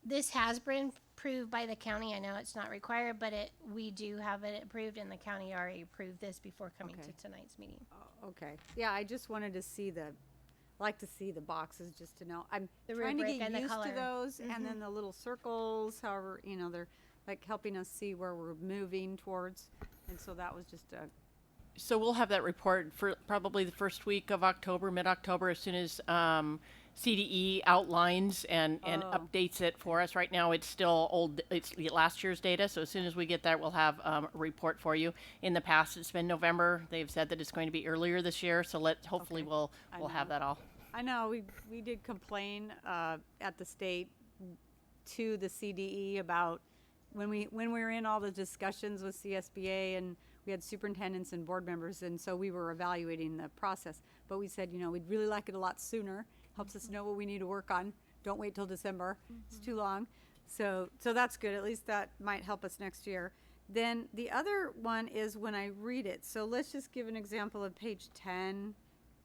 This has been approved by the county. I know it's not required, but we do have it approved, and the county already approved this before coming to tonight's meeting. Okay. Yeah, I just wanted to see like to see the boxes just to know. I'm The trying to rubric get and the used color. to those, and then the little circles, however, they're like helping us see where we're moving towards. And so that was just So we'll have that report for probably the first week of October, mid-October, as soon as CDE outlines and updates it for us. Right now, it's still old. It's last year's data. So as soon as we get that, we'll have a report for you. In the past, it's been November. They've said that it's going to be earlier this year. So hopefully we'll have that all. I know we did complain at the state to the CDE about when we were in all the discussions with CSBA, and we had superintendents and board members, and so we were evaluating the process. But we said, we'd really like it a lot sooner. Helps us know what we need to work on. Don't wait till December. It's too long. So that's good. At least that might help us next year. Then the other one is when I read it. So let's just give an example of page 10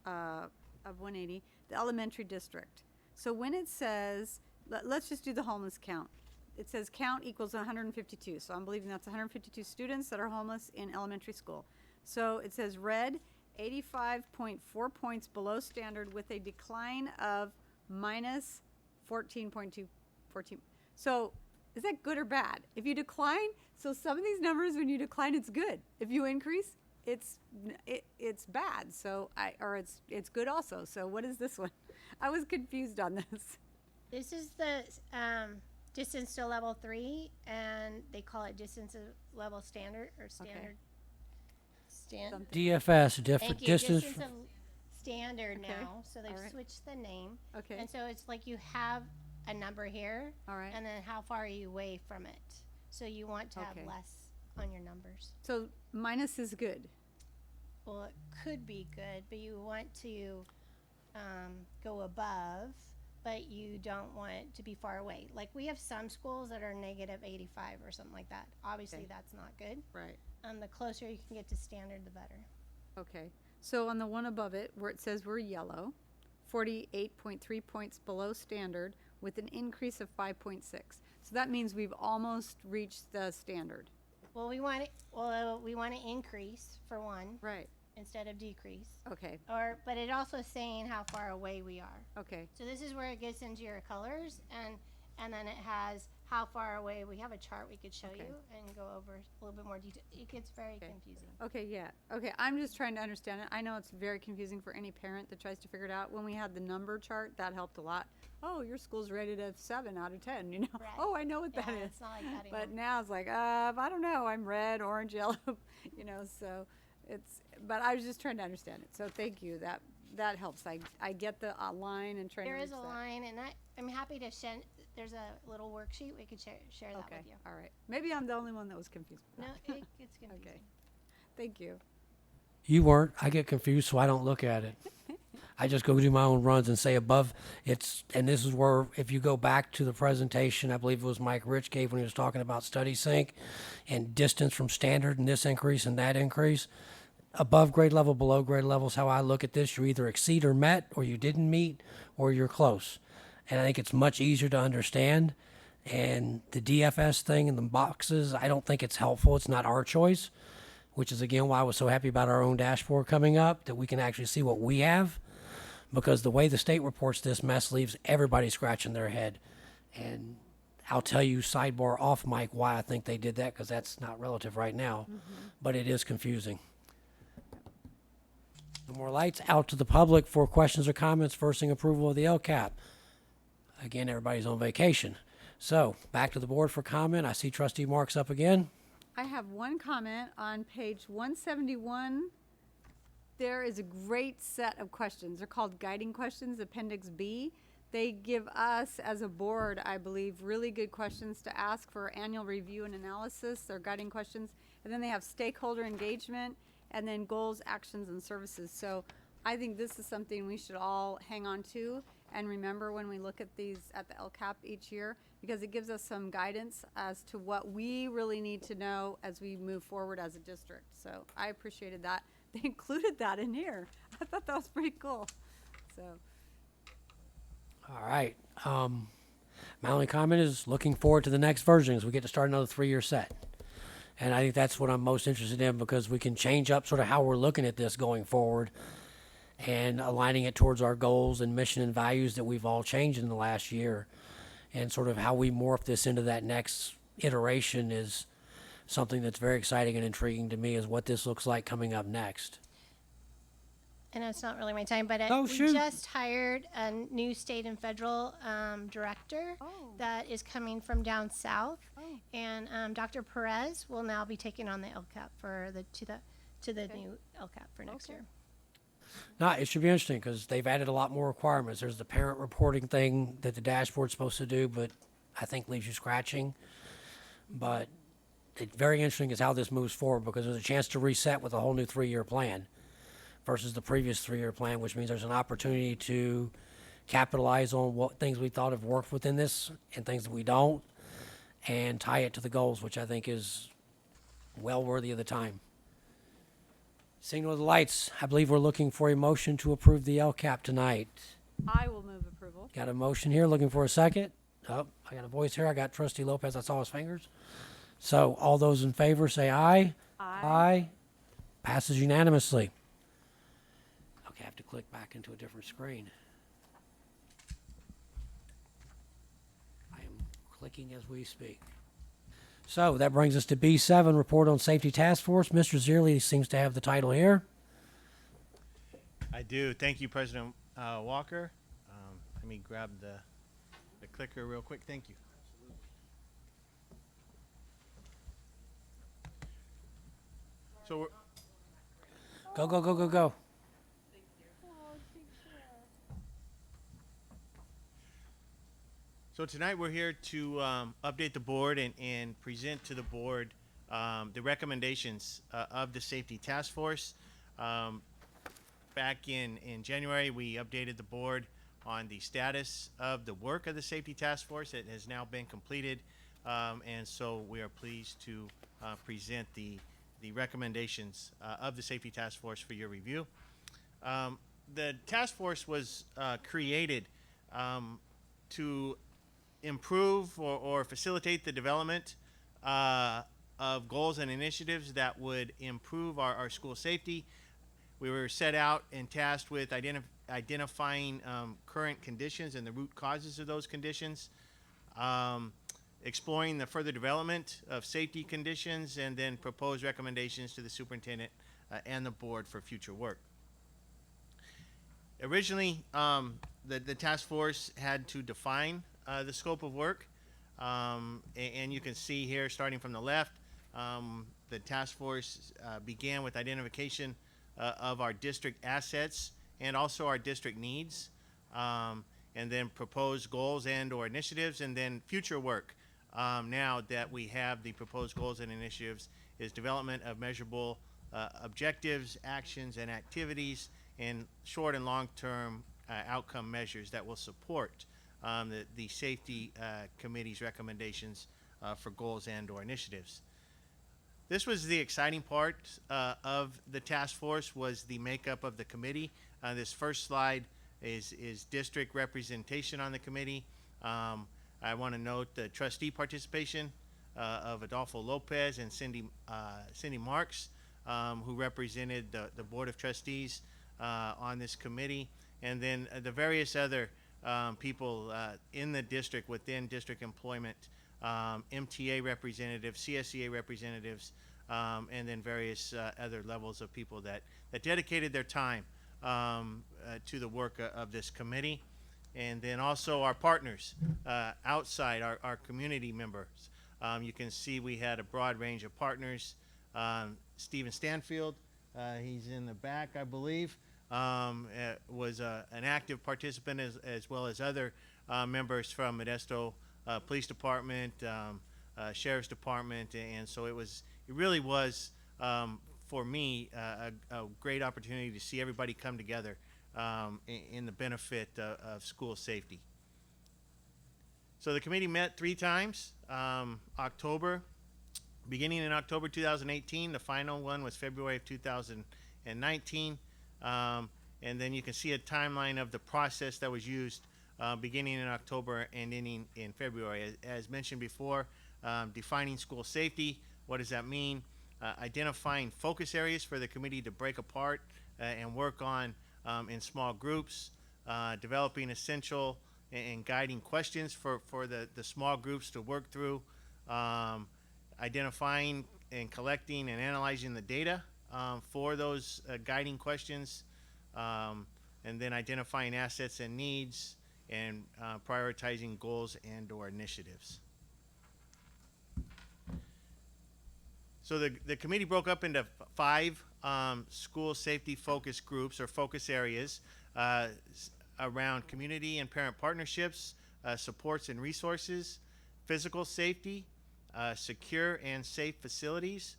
of 180, the elementary district. So when it says, let's just do the homeless count. It says count equals 152. So I'm believing that's 152 students that are homeless in elementary school. So it says red, 85.4 points below standard with a decline of minus 14.2. So is that good or bad? If you decline, so some of these numbers, when you decline, it's good. If you increase, it's bad. So it's good also. So what is this one? I was confused on this. This is the distance to level 3, and they call it distance to level standard or standard. DFS, Thank you. distance. Distance of standard Okay. now, so they've Alright. switched the name. Okay. And so it's like you have a number here, All right. and then how far are you away from it? So you want to have Okay. less on your numbers. So minus is good. Well, it could be good, but you want to go above, but you don't want to be far away. Like we have some schools that are negative 85 or something like that. Obviously, Okay. that's not good. Right. The closer you can get to standard, the better. Okay. So on the one above it, where it says we're yellow, 48.3 points below standard with an increase of 5.6. So that means we've almost reached the standard. Well, we want to increase for one Right. instead of decrease. Okay. But it also is saying how far away we are. Okay. So this is where it gets into your colors, and then it has how far away. We have a chart we could show Okay. you and go over a little bit more detail. It gets very confusing. Okay, yeah. Okay, I'm just trying to understand it. I know it's very confusing for any parent that tries to figure it out. When we had the number chart, that helped a lot. Oh, your school's rated a 7 out of 10, Right. Oh, I know what Yeah, that is. it's not like that But anymore. now it's like, I don't know. I'm red, orange, yellow, so but I was just trying to understand it. So thank you. That helps. I get the line and trying to There is reach a that. line, and I'm happy to send. There's a little worksheet we could share that Okay, with you. all right. Maybe I'm the only one that was confused. No, it gets confusing. Okay. Thank you. You weren't. I get confused, so I don't look at it. I just go do my own runs and say above and this is where, if you go back to the presentation, I believe it was Mike Rich gave when he was talking about study sync and distance from standard and this increase and that increase. Above grade level, below grade level is how I look at this. You either exceed or met, or you didn't meet, or you're close. And I think it's much easier to understand. And the DFS thing and the boxes, I don't think it's helpful. It's not our choice, which is again why I was so happy about our own dashboard coming up, that we can actually see what we have. Because the way the state reports this mess leaves everybody scratching their head. And I'll tell you, sidebar off mic, why I think they did that, because that's not relative right now. But it is confusing. No more lights. Out to the public for questions or comments, forcing approval of the LCAP. Again, everybody's on vacation. So, back to the board for comment. I see Trustee Marks up again. I have one comment on page 171. There is a great set of questions. They're called guiding questions, Appendix B. They give us, as a board, I believe, really good questions to ask for annual review and analysis. They're guiding questions. And then they have stakeholder engagement, and then goals, actions, and services. So I think this is something we should all hang on to and remember when we look at these at the LCAP each year, because it gives us some guidance as to what we really need to know as we move forward as a district. So I appreciated that. They included that in here. I thought that was pretty cool. So All right. My only comment is looking forward to the next version as we get to start another 3-year set. And I think that's what I'm most interested in, because we can change up sort of how we're looking at this going forward and aligning it towards our goals and mission and values that we've all changed in the last year. And sort of how we morph this into that next iteration is something that's very exciting and intriguing to me, is what this looks like coming up next. I know it's not really my time, but Oh, we shoot. just hired a new state and federal director that is coming from down south, and Dr. Perez will now be taking on the LCAP for the new LCAP for next year. No, it should be interesting because they've added a lot more requirements. There's the parent reporting thing that the dashboard's supposed to do, but I think leaves you scratching. But it's very interesting is how this moves forward because there's a chance to reset with a whole new 3-year plan versus the previous 3-year plan, which means there's an opportunity to capitalize on what things we thought have worked within this and things that we don't, and tie it to the goals, which I think is well worthy of the time. Signal of the lights. I believe we're looking for a motion to approve the LCAP tonight. I will move approval. Got a motion here, looking for a second. Oh, I got a voice here. I got Trustee Lopez. I saw his fingers. So all those in favor say aye. Aye. Passes unanimously. Okay, I have to click back into a different screen. I am clicking as we speak. So that brings us to B7, Report on Safety Task Force. Mr. Zierle seems to have the title here. I do. Thank you, President Walker. Let me grab the clicker real quick. Thank you. So we're, Go, go, go, go, go. So tonight we're here to update the board and present to the board the recommendations of the Safety Task Force. Back in January, we updated the board on the status of the work of the Safety Task Force. It has now been completed, and so we are pleased to present the recommendations of the Safety Task Force for your review. The task force was created to improve or facilitate the development of goals and initiatives that would improve our school safety. We were set out and tasked with identifying current conditions and the root causes of those conditions, exploring the further development of safety conditions, and then propose recommendations to the superintendent and the board for future work. Originally, the task force had to define the scope of work, and you can see here, starting from the left, the task force began with identification of our district assets and also our district needs, and then proposed goals and or initiatives, and then future work. Now that we have the proposed goals and initiatives is development of measurable objectives, actions, and activities, and short and long-term outcome measures that will support the safety committee's recommendations for goals and or initiatives. This was the exciting part of the task force, was the makeup of the committee. This first slide is district representation on the committee. I want to note the trustee participation of Adolfo Lopez and Cindy Marks, who represented the Board of Trustees on this committee, and then the various other people in the district within district employment, MTA representatives, CSEA representatives, and then various other levels of people that dedicated their time to the work of this committee. And then also our partners outside, our community members. You can see we had a broad range of partners. Stephen Stanfield, he's in the back, I believe, was an active participant, as well as other members from Modesto Police Department, Sheriff's Department, and so it really was for me a great opportunity to see everybody come together in the benefit of school safety. So the committee met 3 times, beginning in October 2018. The final one was February of 2019. And then you can see a timeline of the process that was used beginning in October and ending in February. As mentioned before, defining school safety. What does that mean? Identifying focus areas for the committee to break apart and work on in small groups, developing essential and guiding questions for the small groups to work through, identifying and collecting and analyzing the data for those guiding questions, and then identifying assets and needs, and prioritizing goals and/or initiatives. So the committee broke up into five school safety focus groups or focus areas around community and parent partnerships, supports and resources, physical safety, secure and safe facilities,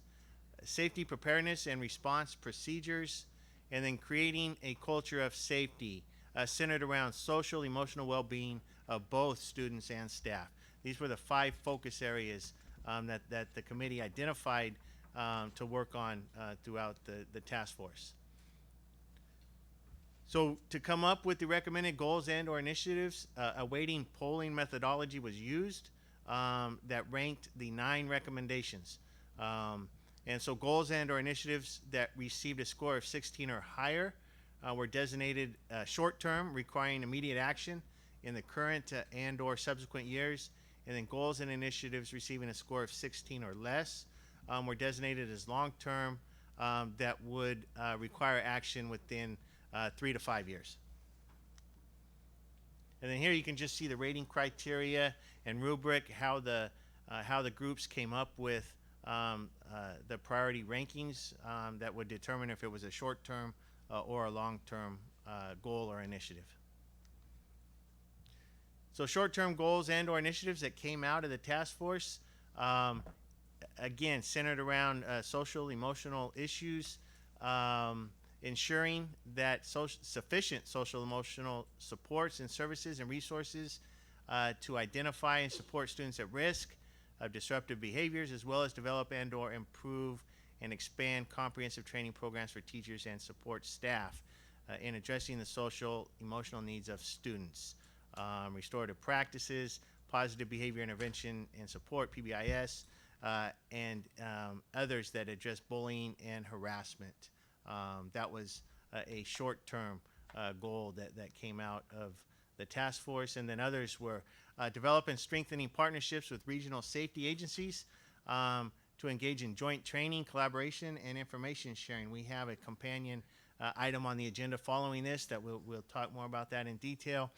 safety preparedness and response procedures, and then creating a culture of safety centered around social, emotional well-being of both students and staff. These were the five focus areas that the committee identified to work on throughout the task force. So to come up with the recommended goals and/or initiatives, a weighting polling methodology was used that ranked the 9 recommendations. And so goals and/or initiatives that received a score of 16 or higher were designated short-term, requiring immediate action in the current and/or subsequent years. And then goals and initiatives receiving a score of 16 or less were designated as long-term that would require action within 3 to 5 years. And then here you can just see the rating criteria and rubric, how the groups came up with the priority rankings that would determine if it was a short-term or a long-term goal or initiative. So short-term goals and/or initiatives that came out of the task force, again, centered around social, emotional issues, ensuring that sufficient social, emotional supports and services and resources to identify and support students at risk of disruptive behaviors, as well as develop and/or improve and expand comprehensive training programs for teachers and support staff in addressing the social, emotional needs of students. Restorative practices, positive behavior intervention and support, PBIS, and others that address bullying and harassment. That was a short-term goal that came out of the task force. And then others were develop and strengthening partnerships with regional safety agencies to engage in joint training, collaboration, and information sharing. We have a companion item on the agenda following this that we'll talk more about that in detail.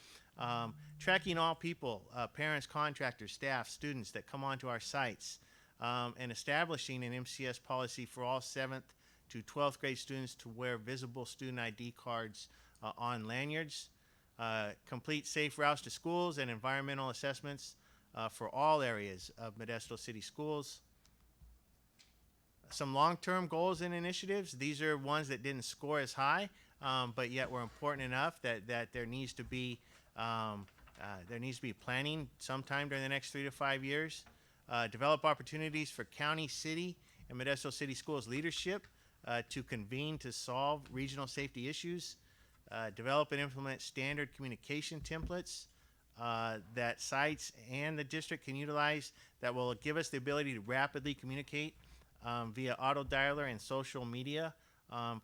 Tracking all people, parents, contractors, staff, students that come onto our sites, and establishing an MCS policy for all 7th to 12th grade students to wear visible student ID cards on lanyards. Complete safe routes to schools and environmental assessments for all areas of Modesto City Schools. Some long-term goals and initiatives. These are ones that didn't score as high, but yet were important enough that there needs to be planning sometime during the next 3 to 5 years. Develop opportunities for county, city, and Modesto City Schools leadership to convene to solve regional safety issues. Develop and implement standard communication templates that sites and the district can utilize that will give us the ability to rapidly communicate via auto dialer and social media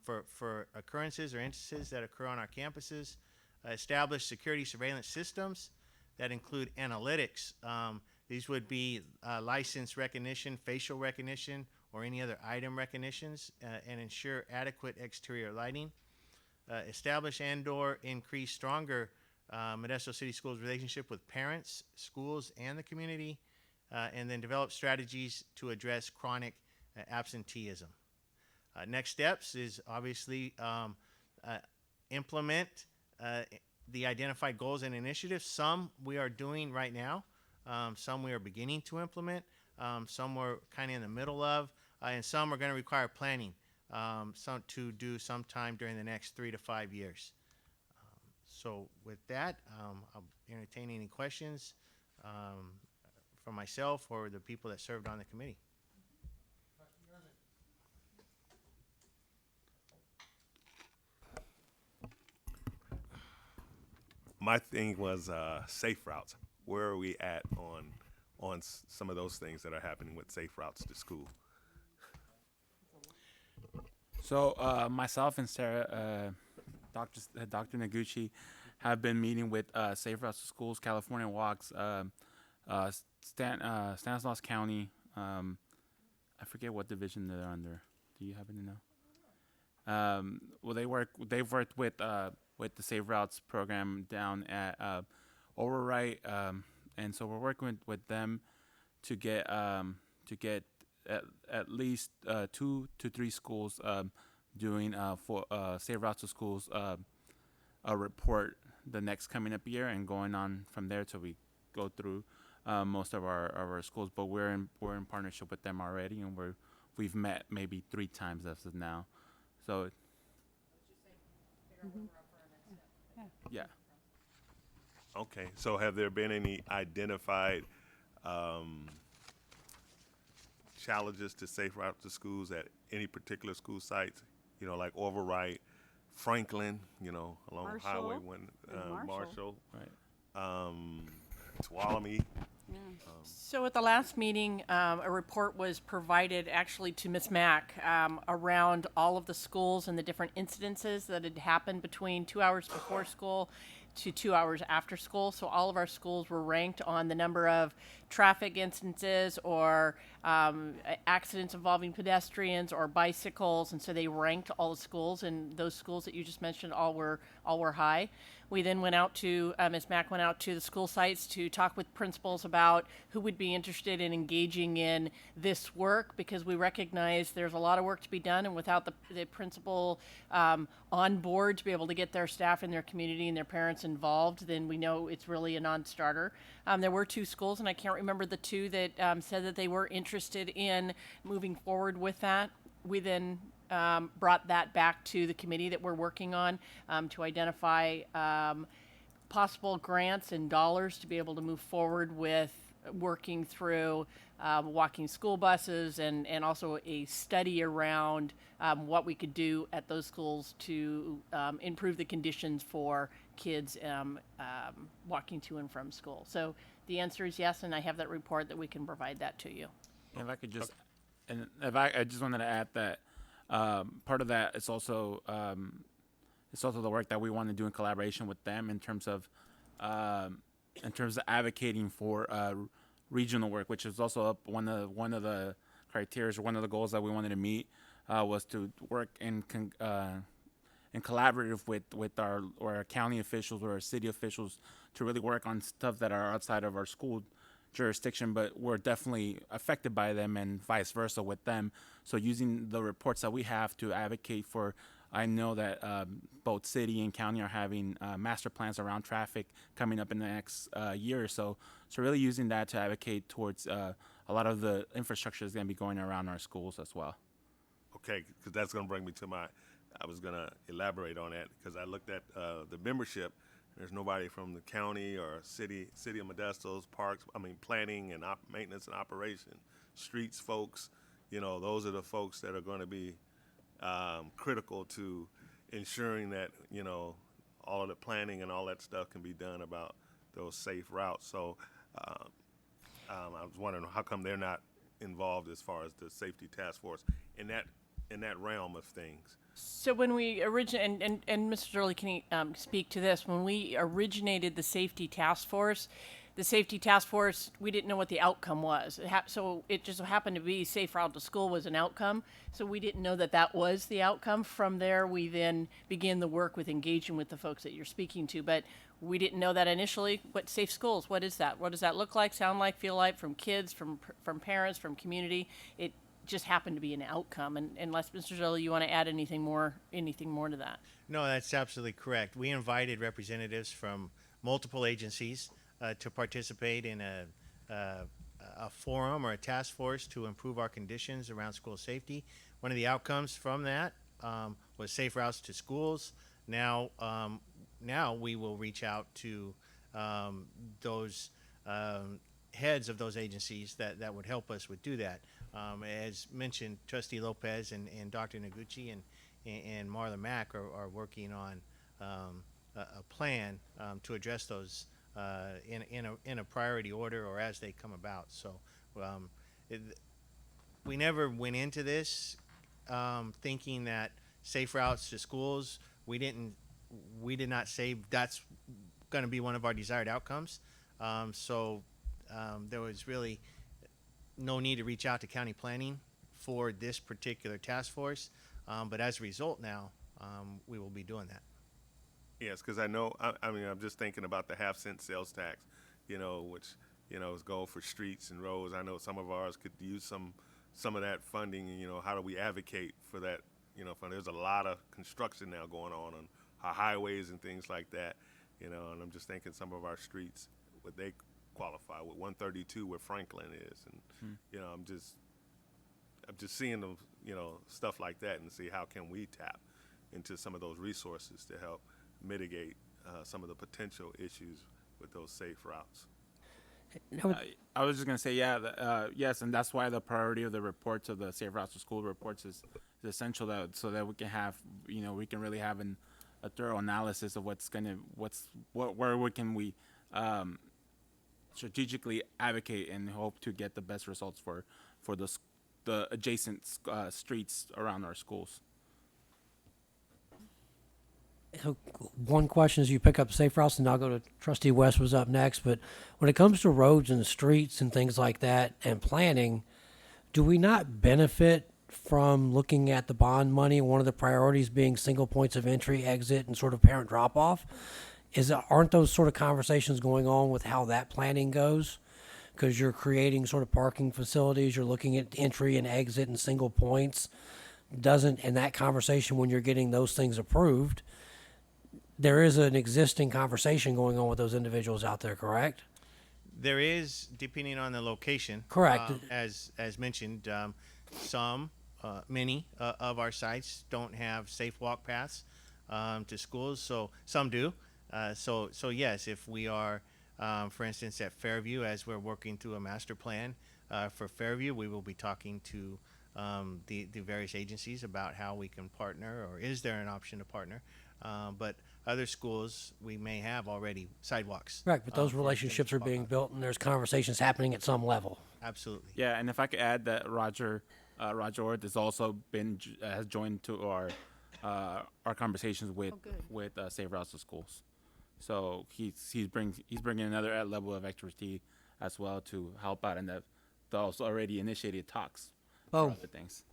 for occurrences or instances that occur on our campuses. Establish security surveillance systems that include analytics. These would be license recognition, facial recognition, or any other item recognitions, and ensure adequate exterior lighting. Establish and/or increase stronger Modesto City Schools relationship with parents, schools, and the community, and then develop strategies to address chronic absenteeism. Next steps is obviously implement the identified goals and initiatives. Some we are doing right now, some we are beginning to implement, some we're kind of in the middle of, and some are going to require planning, some to do sometime during the next 3 to 5 years. So with that, I'll entertain any questions from myself or the people that served on the committee. My thing was safe routes. Where are we at on some of those things that are happening with safe routes to school? So myself and Sarah, Dr. Noguchi, have been meeting with Safe Routes to Schools, California Walks, Stanislaus County. I forget what division they're under. Do you happen to know? well, they've worked with the Safe Routes program down at Overwrite, and so we're working with them to get at least 2 to 3 schools doing for Safe Routes to Schools a report the next coming up year, and going on from there till we go through most of our schools. But we're in partnership with them already, and we've met maybe 3 times as of now. So yeah. Okay, so have there been any identified challenges to safe route to schools at any particular school sites? You know, like Overwrite, Franklin, you know, along Marshall. Highway 1, And Marshall, Right. Tuolumne. So at the last meeting, a report was provided actually to Ms. Mack around all of the schools and the different incidences that had happened between 2 hours before school to 2 hours after school. So all of our schools were ranked on the number of traffic instances or accidents involving pedestrians or bicycles, and so they ranked all the schools, and those schools that you just mentioned all were high. We then went out to, Ms. Mack went out to the school sites to talk with principals about who would be interested in engaging in this work, because we recognize there's a lot of work to be done, and without the principal on board to be able to get their staff and their community and their parents involved, then we know it's really a non-starter. There were 2 schools, and I can't remember the 2 that said that they were interested in moving forward with that. We then brought that back to the committee that we're working on to identify possible grants and dollars to be able to move forward with working through walking school buses, and also a study around what we could do at those schools to improve the conditions for kids walking to and from school. So the answer is yes, and I have that report that we can provide that to you. And if I could just, I just wanted to add that part of that is also the work that we want to do in collaboration with them in terms of advocating for regional work, which is also one of the criteria, or one of the goals that we wanted to meet, was to work in collaborative with our county officials or our city officials to really work on stuff that are outside of our school jurisdiction, but we're definitely affected by them, and vice versa with them. So using the reports that we have to advocate for, I know that both city and county are having master plans around traffic coming up in the next year or so. So really using that to advocate towards a lot of the infrastructure is going to be going around our schools as well. Okay, because that's going to bring me to I was going to elaborate on that, because I looked at the membership. There's nobody from the county or city of Modesto's parks, planning and maintenance and operation, streets folks. You know, those are the folks that are going to be critical to ensuring that, you know, all of the planning and all that stuff can be done about those safe routes. So I was wondering how come they're not involved as far as the safety task force in that realm of things. So when we originated, and Mr. Early can speak to this, when we originated the safety task force, we didn't know what the outcome was. So it just happened to be Safe Route to School was an outcome. So we didn't know that was the outcome. From there, we then began the work with engaging with the folks that you're speaking to. But we didn't know that initially. What safe schools? What is that? What does that look like, sound like, feel like, from kids, from parents, from community? It just happened to be an outcome. And unless Mr. Zolli, you want to add anything more to that? No, that's absolutely correct. We invited representatives from multiple agencies to participate in a forum or a task force to improve our conditions around school safety. One of the outcomes from that was safe routes to schools. Now we will reach out to those heads of those agencies that would help us do that. As mentioned, Trustee Lopez and Dr. Noguchi and Marla Mack are working on a plan to address those in a priority order or as they come about. So we never went into this thinking that safe routes to schools, we did not say that's going to be one of our desired outcomes. So there was really no need to reach out to county planning for this particular task force. But as a result now, we will be doing that. Yes, because I know, I mean, I'm just thinking about the half-cent sales tax, which, is going for streets and roads. I know some of ours could use some of that funding, and, how do we advocate for that, fund? There's a lot of construction now going on our highways and things like that, and I'm just thinking some of our streets, would they qualify with 132 where Franklin is, and, I'm just seeing them, stuff like that, and see how can we tap into some of those resources to help mitigate some of the potential issues with those safe routes. I was just going to say, yes, and that's why the priority of the reports of the Safe Routes to School reports is essential, so that we can have, we can really have a thorough analysis of where we can strategically advocate and hope to get the best results for the adjacent streets around our schools. So one question is you pick up safe routes, and I'll go to Trustee West was up next. But when it comes to roads and streets and things like that and planning, do we not benefit from looking at the bond money, one of the priorities being single points of entry, exit, and sort of parent drop-off? Aren't those sort of conversations going on with how that planning goes? Because you're creating sort of parking facilities, you're looking at entry and exit and single points. In that conversation, when you're getting those things approved, there is an existing conversation going on with those individuals out there, correct? There is, depending on the location. Correct. As mentioned, many of our sites don't have safe walk paths to schools, so some do. So yes, if we are, for instance, at Fairview, as we're working through a master plan for Fairview, we will be talking to the various agencies about how we can partner, or is there an option to partner. But other schools, we may have already sidewalks. Right, but those relationships are being built, and there's conversations happening at some level. Absolutely. Yeah, and if I could add that Roger Orth has also has joined to our conversations with Safe Routes to Schools. So he's bringing another level of expertise as well to help out in those already initiated talks. Oh, other things.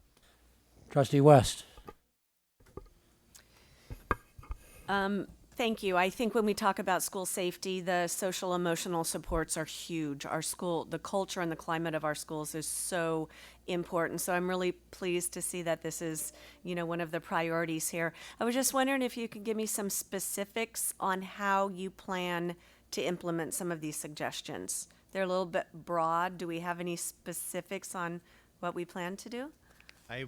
Trustee West. Thank you. I think when we talk about school safety, the social emotional supports are huge. The culture and the climate of our schools is so important. So I'm really pleased to see that this is, one of the priorities here. I was just wondering if you could give me some specifics on how you plan to implement some of these suggestions. They're a little bit broad. Do we have any specifics on what we plan to do? I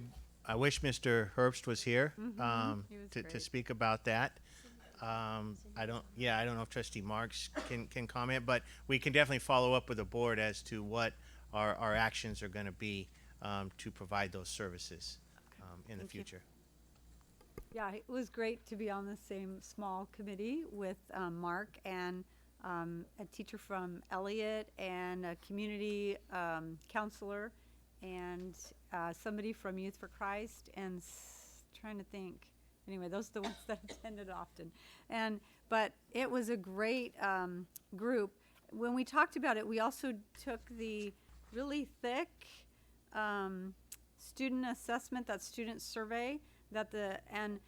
wish Mr. Herbst was here to speak about that. I don't know if Trustee Marks can comment, but we can definitely follow up with the board as to what our actions are going to be to provide those services in the future. Yeah, it was great to be on the same small committee with Mark and a teacher from Elliott and a community counselor and somebody from Youth for Christ and trying to think. Anyway, those are the ones that attended often. But it was a great group. When we talked about it, we also took the really thick student assessment, that student survey, and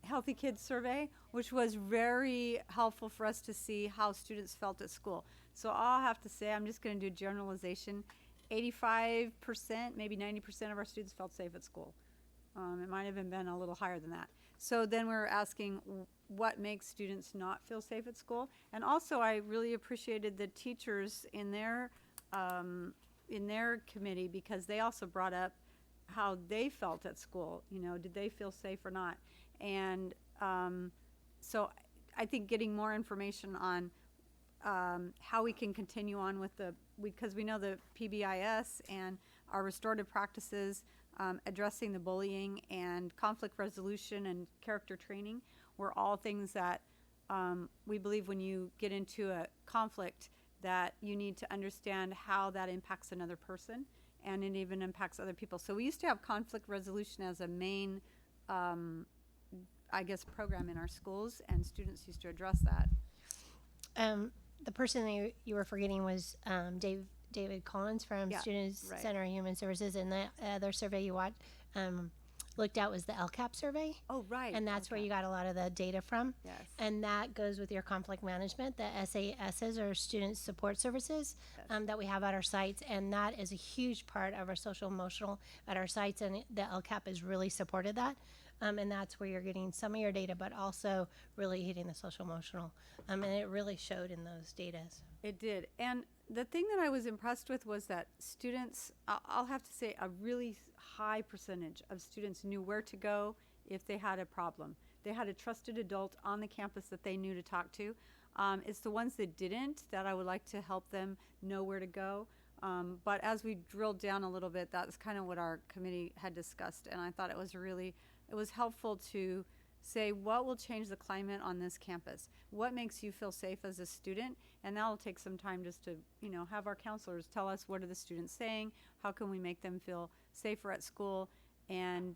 Healthy Kids survey, which was very helpful for us to see how students felt at school. So I'll have to say, I'm just going to do generalization. 85%, maybe 90% of our students felt safe at school. It might have even been a little higher than that. So then we're asking what makes students not feel safe at school. And also I really appreciated the teachers in their committee, because they also brought up how they felt at school. Did they feel safe or not? And so I think getting more information on how we can continue on with because we know the PBIS and our restorative practices, addressing the bullying and conflict resolution and character training were all things that we believe when you get into a conflict that you need to understand how that impacts another person, and it even impacts other people. So we used to have conflict resolution as a main program in our schools, and students used to address that. The person that you were forgetting was David Collins from Student Center Human Services, and the other survey you watched, looked at was the LCAP survey. Oh, right. And that's where you got a lot of the data from. Yes. And that goes with your conflict management, the SASs or student support services that we have at our sites. And that is a huge part of our social emotional at our sites. And the LCAP has really supported that. And that's where you're getting some of your data, but also really hitting the social emotional. And it really showed in those data. It did. And the thing that I was impressed with was that students, I'll have to say, a really high percentage of students knew where to go if they had a problem. They had a trusted adult on the campus that they knew to talk to. It's the ones that didn't that I would like to help them know where to go. But as we drilled down a little bit, that's kind of what our committee had discussed. And I thought it was helpful to say what will change the climate on this campus, what makes you feel safe as a student, and that'll take some time just to have our counselors tell us what are the students saying, how can we make them feel safer at school, and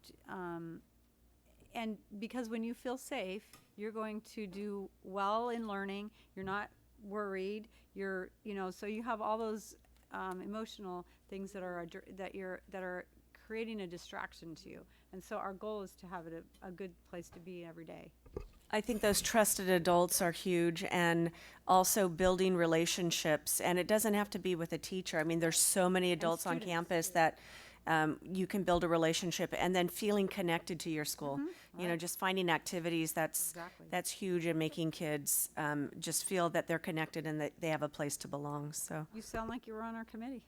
because when you feel safe, you're going to do well in learning, you're not worried, so you have all those emotional things that are creating a distraction to you. And so our goal is to have it a good place to be every day. I think those trusted adults are huge, and also building relationships. And it doesn't have to be with a teacher. I mean, there's so many adults on campus that you can build a relationship, and then feeling connected to your school. Just finding activities that's huge, in making kids just feel that they're connected and that they have a place to belong. So you sound like you were on our committee.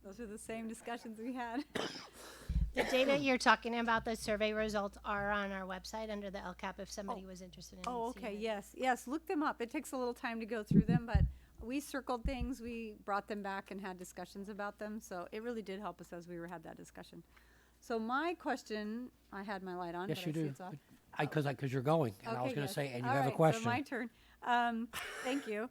Those are the same discussions we had. The data you're talking about, the survey results, are on our website under the LCAP if somebody was interested in Oh, seeing okay, it. yes, look them up. It takes a little time to go through them, but we circled things, we brought them back and had discussions about them, so it really did help us as we had that discussion. So my question, I had my light on, Yes, but you I see do. it's off. Because you're going, and I was Okay, going to yes. say, and you All have a right, question. So my turn. Thank you.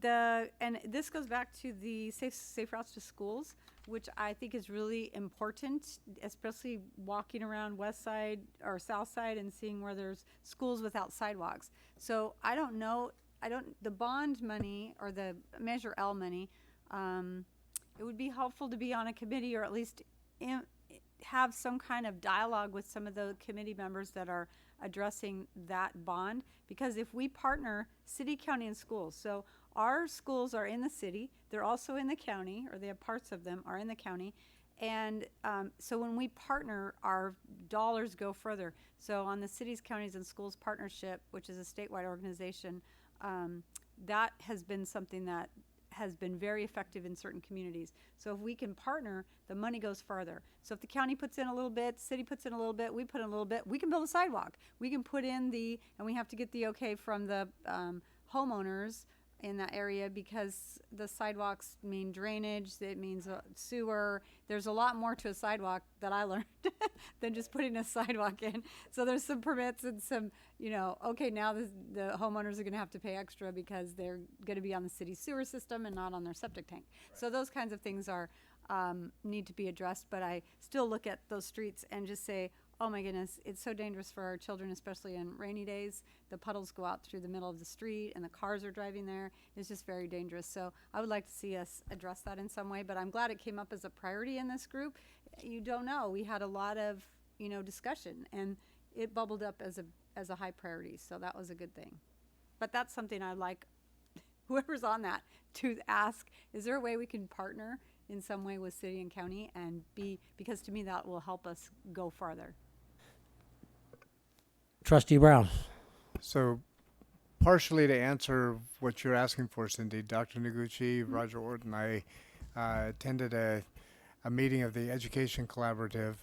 And this goes back to the safe routes to schools, which I think is really important, especially walking around west side or south side and seeing where there's schools without sidewalks. So the bond money or the Measure L money, it would be helpful to be on a committee, or at least have some kind of dialogue with some of the committee members that are addressing that bond, because if we partner city, county, and schools, so our schools are in the city, they're also in the county, or they have parts of them are in the county, and so when we partner, our dollars go further. So on the cities, counties, and schools partnership, which is a statewide organization, that has been something that has been very effective in certain communities. So if we can partner, the money goes farther. So if the county puts in a little bit, city puts in a little bit, we put in a little bit, we can build a sidewalk. We can put in and we have to get the okay from the homeowners in that area, because the sidewalks mean drainage, it means sewer. There's a lot more to a sidewalk that I learned than just putting a sidewalk in. So there's some permits and some, okay, now the homeowners are gonna have to pay extra because they're gonna be on the city sewer system and not on their septic tank. Right. So those kinds of things need to be addressed, but I still look at those streets and just say, oh my goodness, it's so dangerous for our children, especially in rainy days. The puddles go out through the middle of the street and the cars are driving there. It's just very dangerous. So I would like to see us address that in some way, but I'm glad it came up as a priority in this group. You don't know, we had a lot of, discussion, and it bubbled up as a high priority. So that was a good thing. But that's something I'd like whoever's on that to ask, is there a way we can partner in some way with city and county, and because to me that will help us go farther. Trustee Brown. So, partially to answer what you're asking for, Cindy, Dr. Noguchi, Roger Orton, I attended a meeting of the Education Collaborative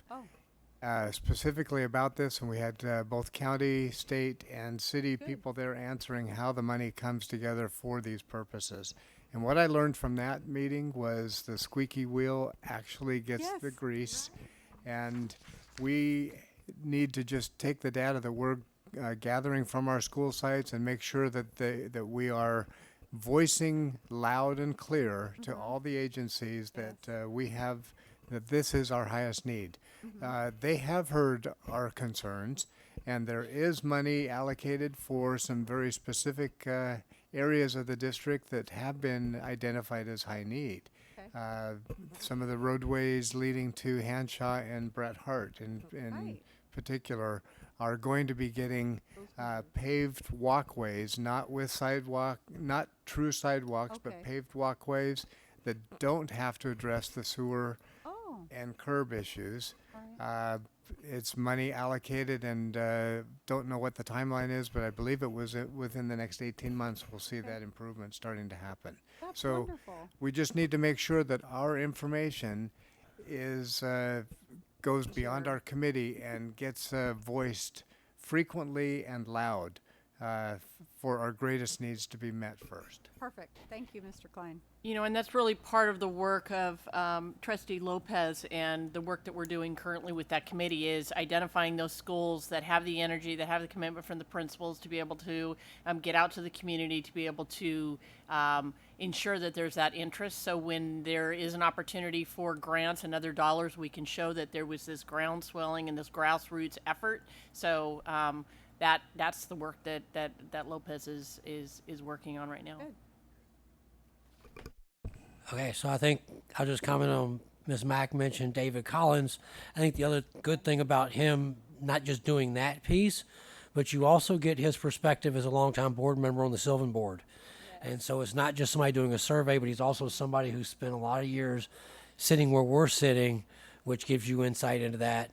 specifically about this, and we had both county, state, and city people there answering how the money comes together for these purposes. And what I learned from that meeting was the squeaky wheel actually gets the grease, and we need to just take the data that we're gathering from our school sites and make sure that we are voicing loud and clear to all the agencies that we have, that this is our highest need. They have heard our concerns, and there is money allocated for some very specific areas of the district that have been identified as high need. Some of the roadways leading to Hanshaw and Bret Hart in Right. particular are going to be getting paved walkways, not with not true sidewalks, but Okay. paved walkways that don't have to address the sewer Oh, and curb issues. all right. It's money allocated, and don't know what the timeline is, but I believe it was within the next 18 months we'll see that improvement starting to happen. That's So wonderful. we just need to make sure that our information is goes beyond our committee and gets voiced frequently and loud for our greatest needs to be met first. Perfect. Thank you, Mr. Klein. You know, and that's really part of the work of Trustee Lopez, and the work that we're doing currently with that committee is identifying those schools that have the energy, that have the commitment from the principals to be able to get out to the community, to be able to ensure that there's that interest. So when there is an opportunity for grants and other dollars, we can show that there was this groundswelling and this grassroots effort. So that's the work that Lopez is working on right now. Good. Okay, so I think I'll just comment on Ms. Mack mentioned David Collins. I think the other good thing about him, not just doing that piece, but you also get his perspective as a longtime board member on the Sylvan Board. And so it's not just somebody doing a survey, but he's also somebody who spent a lot of years sitting where we're sitting, which gives you insight into that.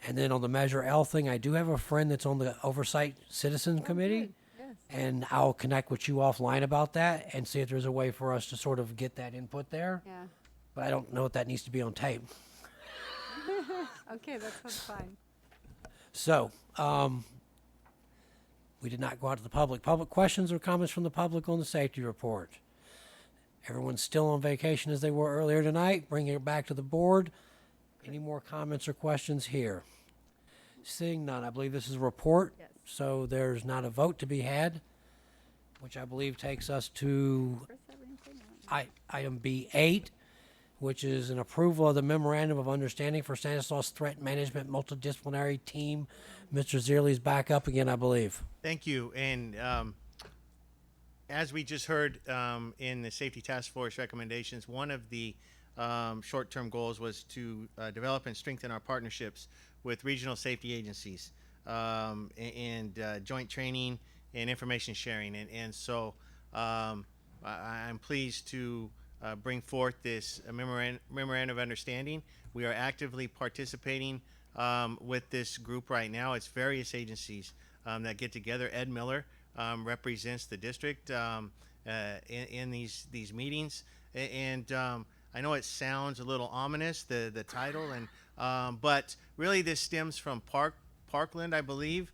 And then on the Measure L thing, I do have a friend that's on the Oversight Citizen Committee. Yes. And I'll connect with you offline about that and see if there's a way for us to sort of get that input there. Yeah. But I don't know if that needs to be on tape. Okay, that sounds fine. So, we did not go out to the public. Public questions or comments from the public on the safety report? Everyone's still on vacation as they were earlier tonight. Bringing it back to the board. Any more comments or questions here? Seeing none, I believe this is a report. Yes. So there's not a vote to be had, which I believe takes us to First, that ring thing, I don't know. item B8, which is an approval of the memorandum of understanding for Stanislaus Threat Management Multidisciplinary Team. Mr. Zierle's back up again, I believe. Thank you. And as we just heard in the Safety Task Force recommendations, one of the short-term goals was to develop and strengthen our partnerships with regional safety agencies and joint training and information sharing. And so I'm pleased to bring forth this memorandum of understanding. We are actively participating with this group right now. It's various agencies that get together. Ed Miller represents the district in these meetings. And I know it sounds a little ominous, the title, and but really this stems from Parkland, I believe.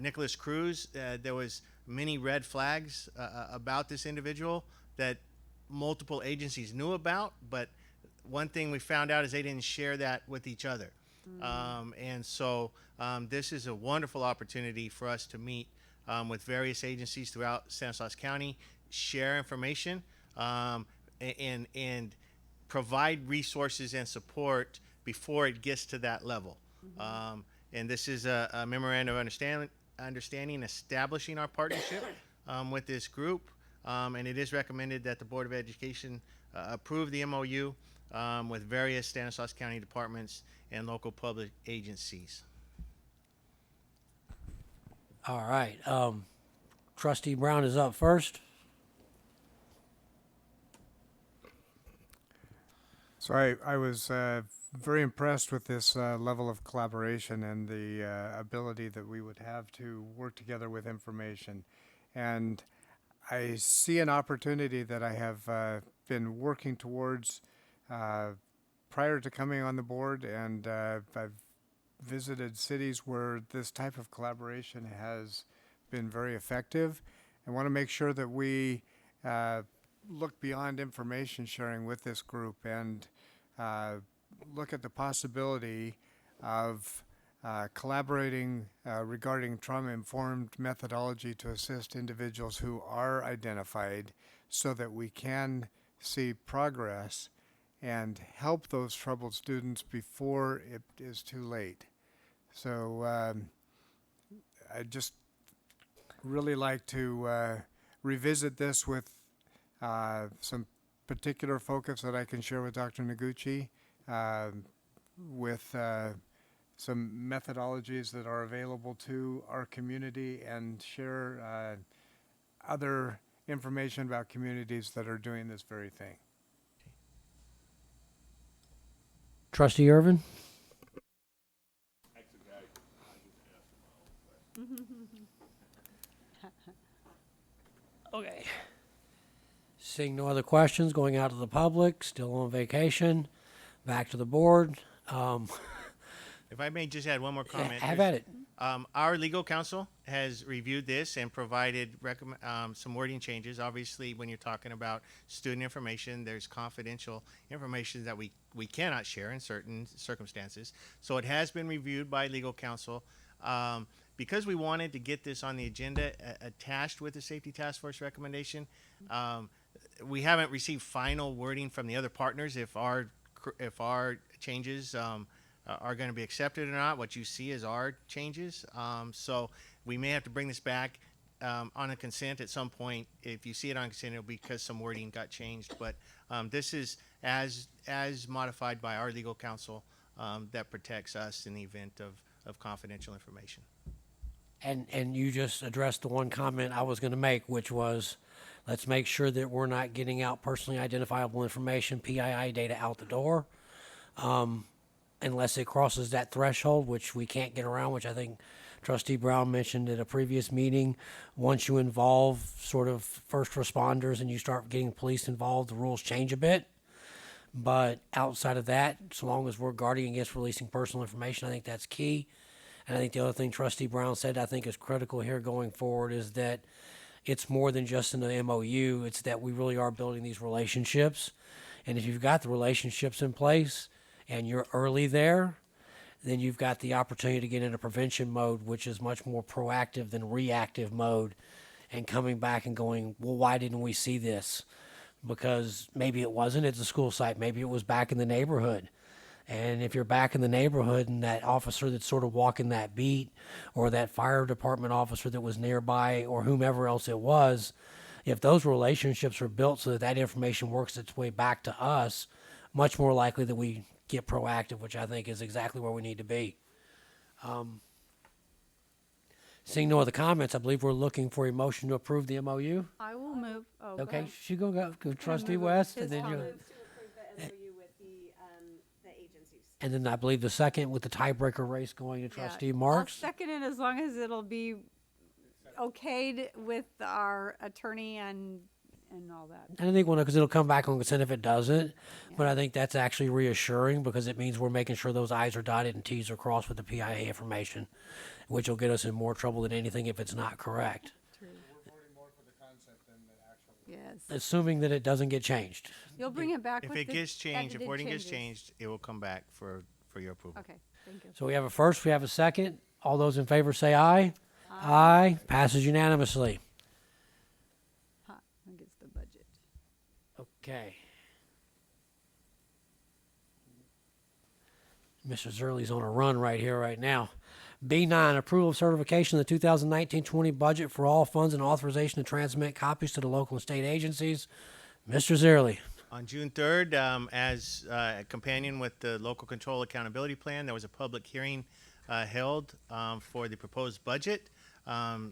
Nicholas Cruz, there was many red flags about this individual that multiple agencies knew about, but one thing we found out is they didn't share that with each other. And so this is a wonderful opportunity for us to meet with various agencies throughout Stanislaus County, share information, and provide resources and support before it gets to that level. And this is a memorandum of understanding establishing our partnership with this group. And it is recommended that the Board of Education approve the MOU with various Stanislaus County departments and local public agencies. All right. Trustee Brown is up first. So I was very impressed with this level of collaboration and the ability that we would have to work together with information. And I see an opportunity that I have been working towards prior to coming on the board, and I've visited cities where this type of collaboration has been very effective. I want to make sure that we look beyond information sharing with this group and look at the possibility of collaborating regarding trauma-informed methodology to assist individuals who are identified so that we can see progress and help those troubled students before it is too late. So I'd just really like to revisit this with some particular focus that I can share with Dr. Noguchi, with some methodologies that are available to our community, and share other information about communities that are doing this very thing. Trustee Irvin? Okay. Seeing no other questions, going out to the public, still on vacation, back to the board. If I may just add one more comment. Have at it. Our legal counsel has reviewed this and provided some wording changes. Obviously, when you're talking about student information, there's confidential information that we cannot share in certain circumstances. So it has been reviewed by legal counsel. Because we wanted to get this on the agenda attached with the Safety Task Force recommendation, we haven't received final wording from the other partners if our changes are going to be accepted or not. What you see is our changes. So we may have to bring this back on a consent at some point. If you see it on consent, it'll be because some wording got changed. But this is as modified by our legal counsel that protects us in the event of confidential information. And you just addressed the one comment I was going to make, which was, let's make sure that we're not getting out personally identifiable information, PII data, out the door, unless it crosses that threshold, which we can't get around, which I think Trustee Brown mentioned at a previous meeting. Once you involve sort of first responders and you start getting police involved, the rules change a bit. But outside of that, so long as we're guarding against releasing personal information, I think that's key. And I think the other thing Trustee Brown said I think is critical here going forward is that it's more than just in the MOU. It's that we really are building these relationships. And if you've got the relationships in place and you're early there, then you've got the opportunity to get into prevention mode, which is much more proactive than reactive mode, and coming back and going, well, why didn't we see this? Because maybe it wasn't at the school site. Maybe it was back in the neighborhood. And if you're back in the neighborhood and that officer that's sort of walking that beat, or that fire department officer that was nearby, or whomever else it was, if those relationships are built so that that information works its way back to us, much more likely that we get proactive, which I think is exactly where we need to be. Seeing no other comments, I believe we're looking for a motion to approve the MOU. I will move. Oh, go Okay, ahead. she go Trustee move West, his and then you. comments. And then I believe the second with the tiebreaker race going to Trustee Marks. I'll second it as long as it'll be okayed with our attorney and all that. And I think because it'll come back on consent if it doesn't, but I think that's actually reassuring because it means we're making sure those I's are dotted and T's are crossed with the PIA information, which will get us in more trouble than anything if it's not correct. Yes. Assuming that it doesn't get changed. You'll bring it back If with it the gets changed, if edited wording gets changes. changed, it will come back for your approval. Okay, thank you. So we have a first, we have a second. All those in favor say aye. Aye. Passes unanimously. Who gets the budget? Okay. Mr. Zerley's on a run right here, right now. B9, approval of certification of the 2019-20 budget for all funds and authorization to transmit copies to the local and state agencies. Mr. Zerley. On June 3rd, as a companion with the Local Control Accountability Plan, there was a public hearing held for the proposed budget.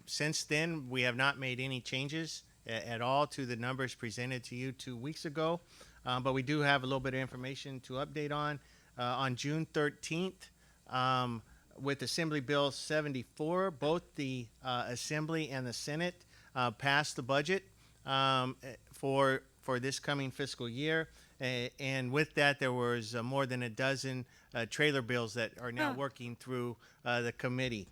Since then, we have not made any changes at all to the numbers presented to you 2 weeks ago, but we do have a little bit of information to update on. On June 13th, with Assembly Bill 74, both the Assembly and the Senate passed the budget for this coming fiscal year. And with that, there was more than a dozen trailer bills that are now working through the committee.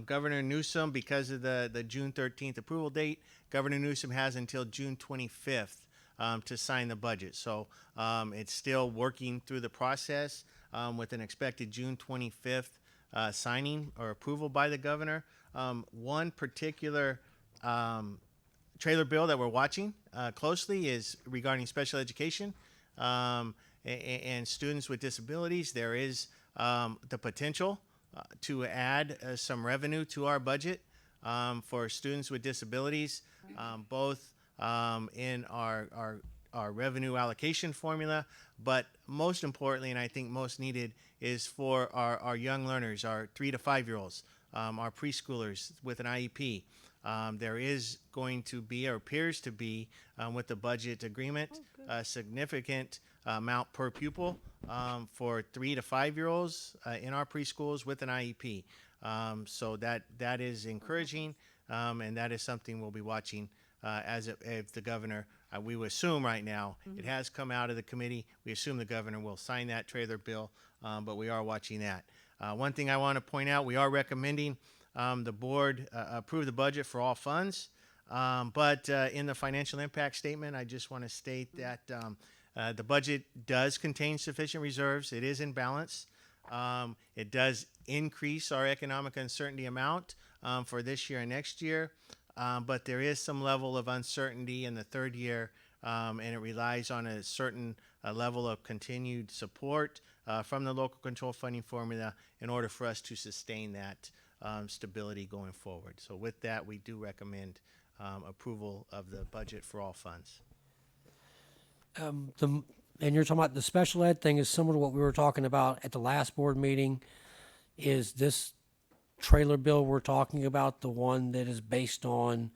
Governor Newsom, because of the June 13th approval date, Governor Newsom has until June 25th to sign the budget. So it's still working through the process with an expected June 25th signing or approval by the governor. One particular trailer bill that we're watching closely is regarding special education and students with disabilities. There is the potential to add some revenue to our budget for students with disabilities, both in our our revenue allocation formula, but most importantly, and I think most needed, is for our young learners, our 3 to 5 year olds, our preschoolers with an IEP. There is going to be, or appears to be, with the budget agreement, a significant amount per pupil for 3 to 5 year olds in our preschools with an IEP. So that is encouraging, and that is something we'll be watching if the governor, we would assume right now, it has come out of the committee. We assume the governor will sign that trailer bill, but we are watching that. One thing I want to point out, we are recommending the board approve the budget for all funds, but in the financial impact statement, I just want to state that the budget does contain sufficient reserves. It is in balance. It does increase our economic uncertainty amount for this year and next year, but there is some level of uncertainty in the third year, and it relies on a certain level of continued support from the local control funding formula in order for us to sustain that stability going forward. So with that, we do recommend approval of the budget for all funds. And you're talking about the special ed thing is similar to what we were talking about at the last board meeting. Is this trailer bill we're talking about the one that is based on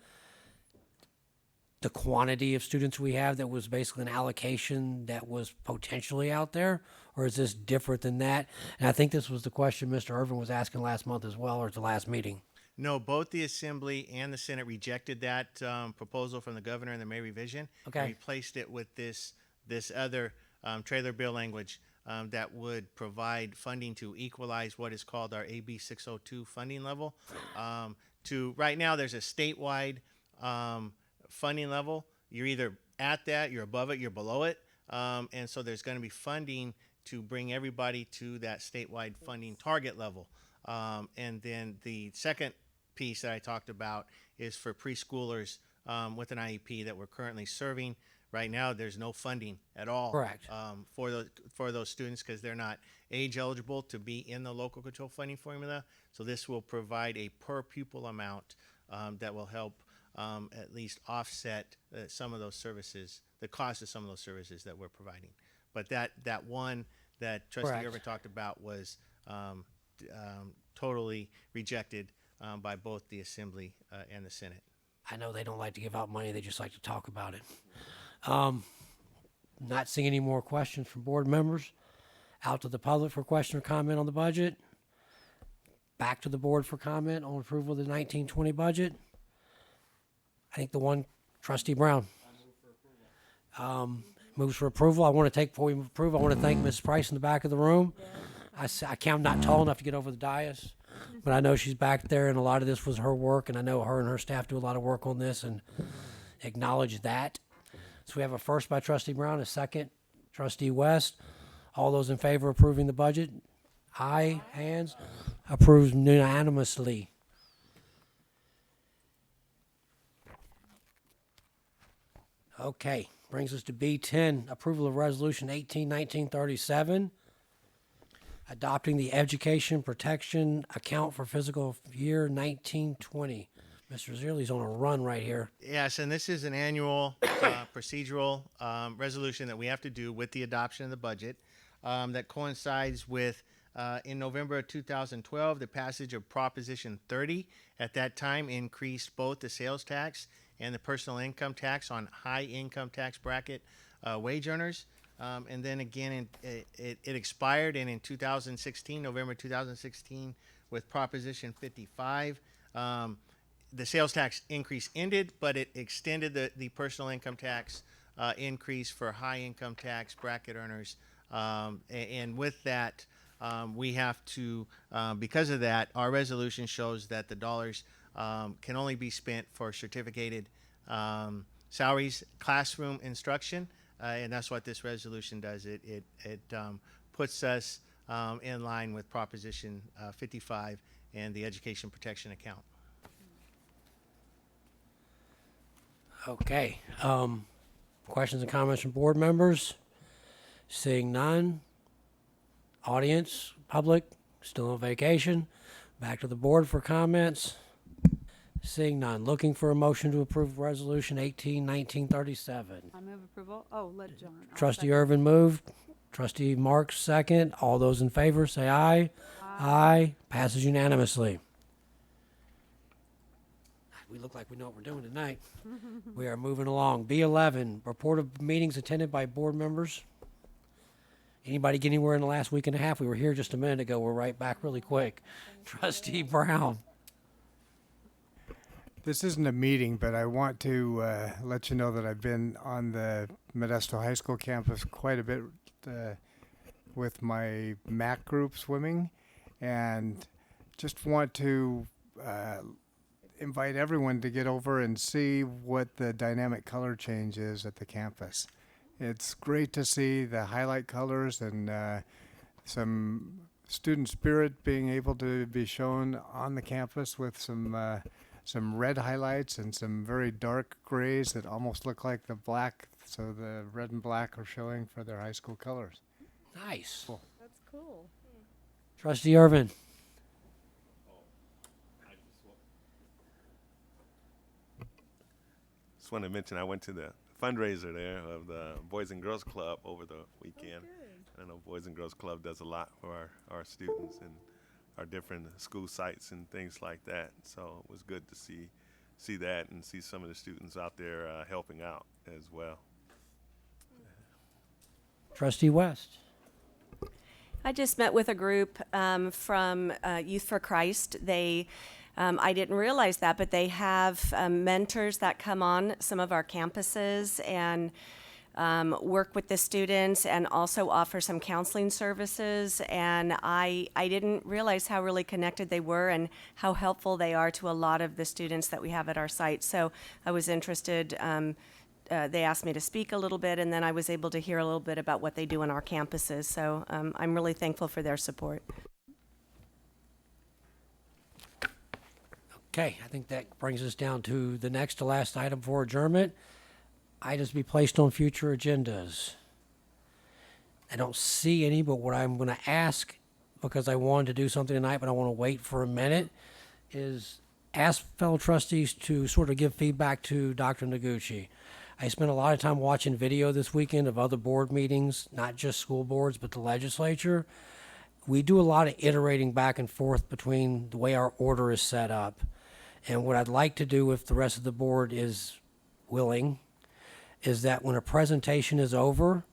the quantity of students we have, that was basically an allocation that was potentially out there? Or is this different than that? And I think this was the question Mr. Irvin was asking last month as well, or at the last meeting. No, both the Assembly and the Senate rejected that proposal from the governor in the May revision. Okay. And replaced it with this other trailer bill language that would provide funding to equalize what is called our AB 602 funding level. Right now, there's a statewide funding level. You're either at that, you're above it, you're below it. And so there's going to be funding to bring everybody to that statewide funding target level. And then the second piece that I talked about is for preschoolers with an IEP that we're currently serving. Right now, there's no funding at all. Correct. For those students, because they're not age eligible to be in the local control funding formula. So this will provide a per pupil amount that will help at least offset some of those services, the cost of some of those services that we're providing. But that one that Trustee Correct. Irvin talked about was totally rejected by both the Assembly and the Senate. I know they don't like to give out money, they just like to talk about it. Not seeing any more questions from board members. Out to the public for question or comment on the budget. Back to the board for comment on approval of the 1920 budget. I think the one, Trustee Brown. Moves for approval. I want to before we move approval, I want to thank Ms. Price in the back of the room. I count not tall enough to get over the dais, but I know she's back there, and a lot of this was her work, and I know her and her staff do a lot of work on this, and acknowledge that. So we have a first by Trustee Brown, a second, Trustee West. All those in favor of approving the budget? Aye. Hands. Approved unanimously. Okay, brings us to B10, approval of Resolution 18-1937, adopting the Education Protection Account for fiscal year 1920. Mr. Zierle's on a run right here. Yes, and this is an annual procedural resolution that we have to do with the adoption of the budget that coincides with, in November of 2012, the passage of Proposition 30. At that time, increased both the sales tax and the personal income tax on high income tax bracket wage earners. And then again, it expired, and in 2016, November 2016, with Proposition 55, the sales tax increase ended, but it extended the personal income tax increase for high income tax bracket earners. And with that, we have to, because of that, our resolution shows that the dollars can only be spent for certificated salaries, classroom instruction, and that's what this resolution does. It puts us in line with Proposition 55 and the Education Protection Account. Okay. Questions and comments from board members? Seeing none. Audience, public, still on vacation. Back to the board for comments. Seeing none. Looking for a motion to approve Resolution 18-1937. I move approval. Oh, let John. I'll Trustee second. Irvin moved. Trustee Marks second. All those in favor say aye. Aye. Passes unanimously. We look like we know what we're doing tonight. We are moving along. B11, report of meetings attended by board members. Anybody get anywhere in the last week and a half? We were here just a minute ago. We're right back really quick. Trustee Brown. This isn't a meeting, but I want to let you know that I've been on the Modesto High School campus quite a bit with my MAC group swimming, and just want to invite everyone to get over and see what the dynamic color change is at the campus. It's great to see the highlight colors and some student spirit being able to be shown on the campus with some red highlights and some very dark grays that almost look like the black, so the red and black are showing for their high school colors. Nice. Cool. That's cool. Trustee Irvin. Just want to mention I went to the fundraiser there of the Boys and Girls Club over the weekend. I know Boys and Girls Club does a lot for our students and our different school sites and things like that. So it was good to see that and see some of the students out there helping out as well. Trustee West. I just met with a group from Youth for Christ. They, I didn't realize that, but they have mentors that come on some of our campuses and work with the students and also offer some counseling services. And I didn't realize how really connected they were and how helpful they are to a lot of the students that we have at our site. So I was interested. They asked me to speak a little bit, and then I was able to hear a little bit about what they do on our campuses. So I'm really thankful for their support. Okay, I think that brings us down to the next to last item for adjournment. Items to be placed on future agendas. I don't see any, but what I'm going to ask, because I wanted to do something tonight, but I want to wait for a minute, is ask fellow trustees to sort of give feedback to Dr. Noguchi. I spent a lot of time watching video this weekend of other board meetings, not just school boards, but the legislature. We do a lot of iterating back and forth between the way our order is set up. And what I'd like to do, if the rest of the board is willing, is that when a presentation is over,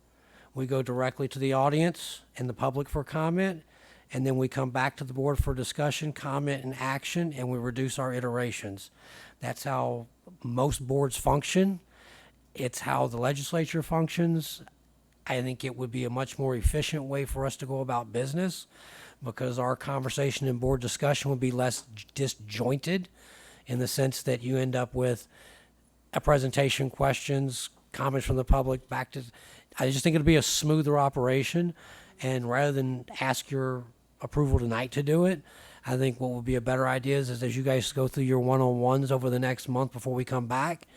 we go directly to the audience and the public for comment, and then we come back to the board for discussion, comment, and action, and we reduce our iterations. That's how most boards function. It's how the legislature functions. I think it would be a much more efficient way for us to go about business because our conversation and board discussion would be less disjointed in the sense that you end up with a presentation, questions, comments from the public back to, I just think it'll be a smoother operation. And rather than ask your approval tonight to do it, I think what would be a better idea is as you guys go through your one-on-ones over the next month before we come back,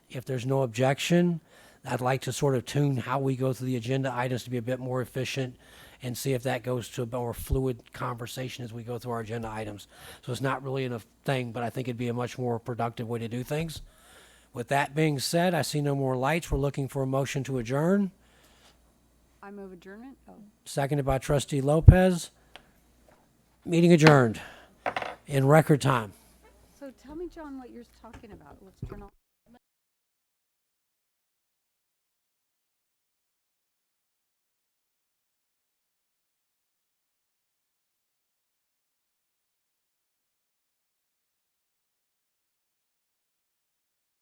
if there's no objection, I'd like to sort of tune how we go through the agenda items to be a bit more efficient and see if that goes to a more fluid conversation as we go through our agenda items. So it's not really a thing, but I think it'd be a much more productive way to do things. With that being said, I see no more lights. We're looking for a motion to adjourn. I move adjournment. Oh. Seconded by Trustee Lopez. Meeting adjourned in record time. So tell me, John, what you're talking about. Let's turn on.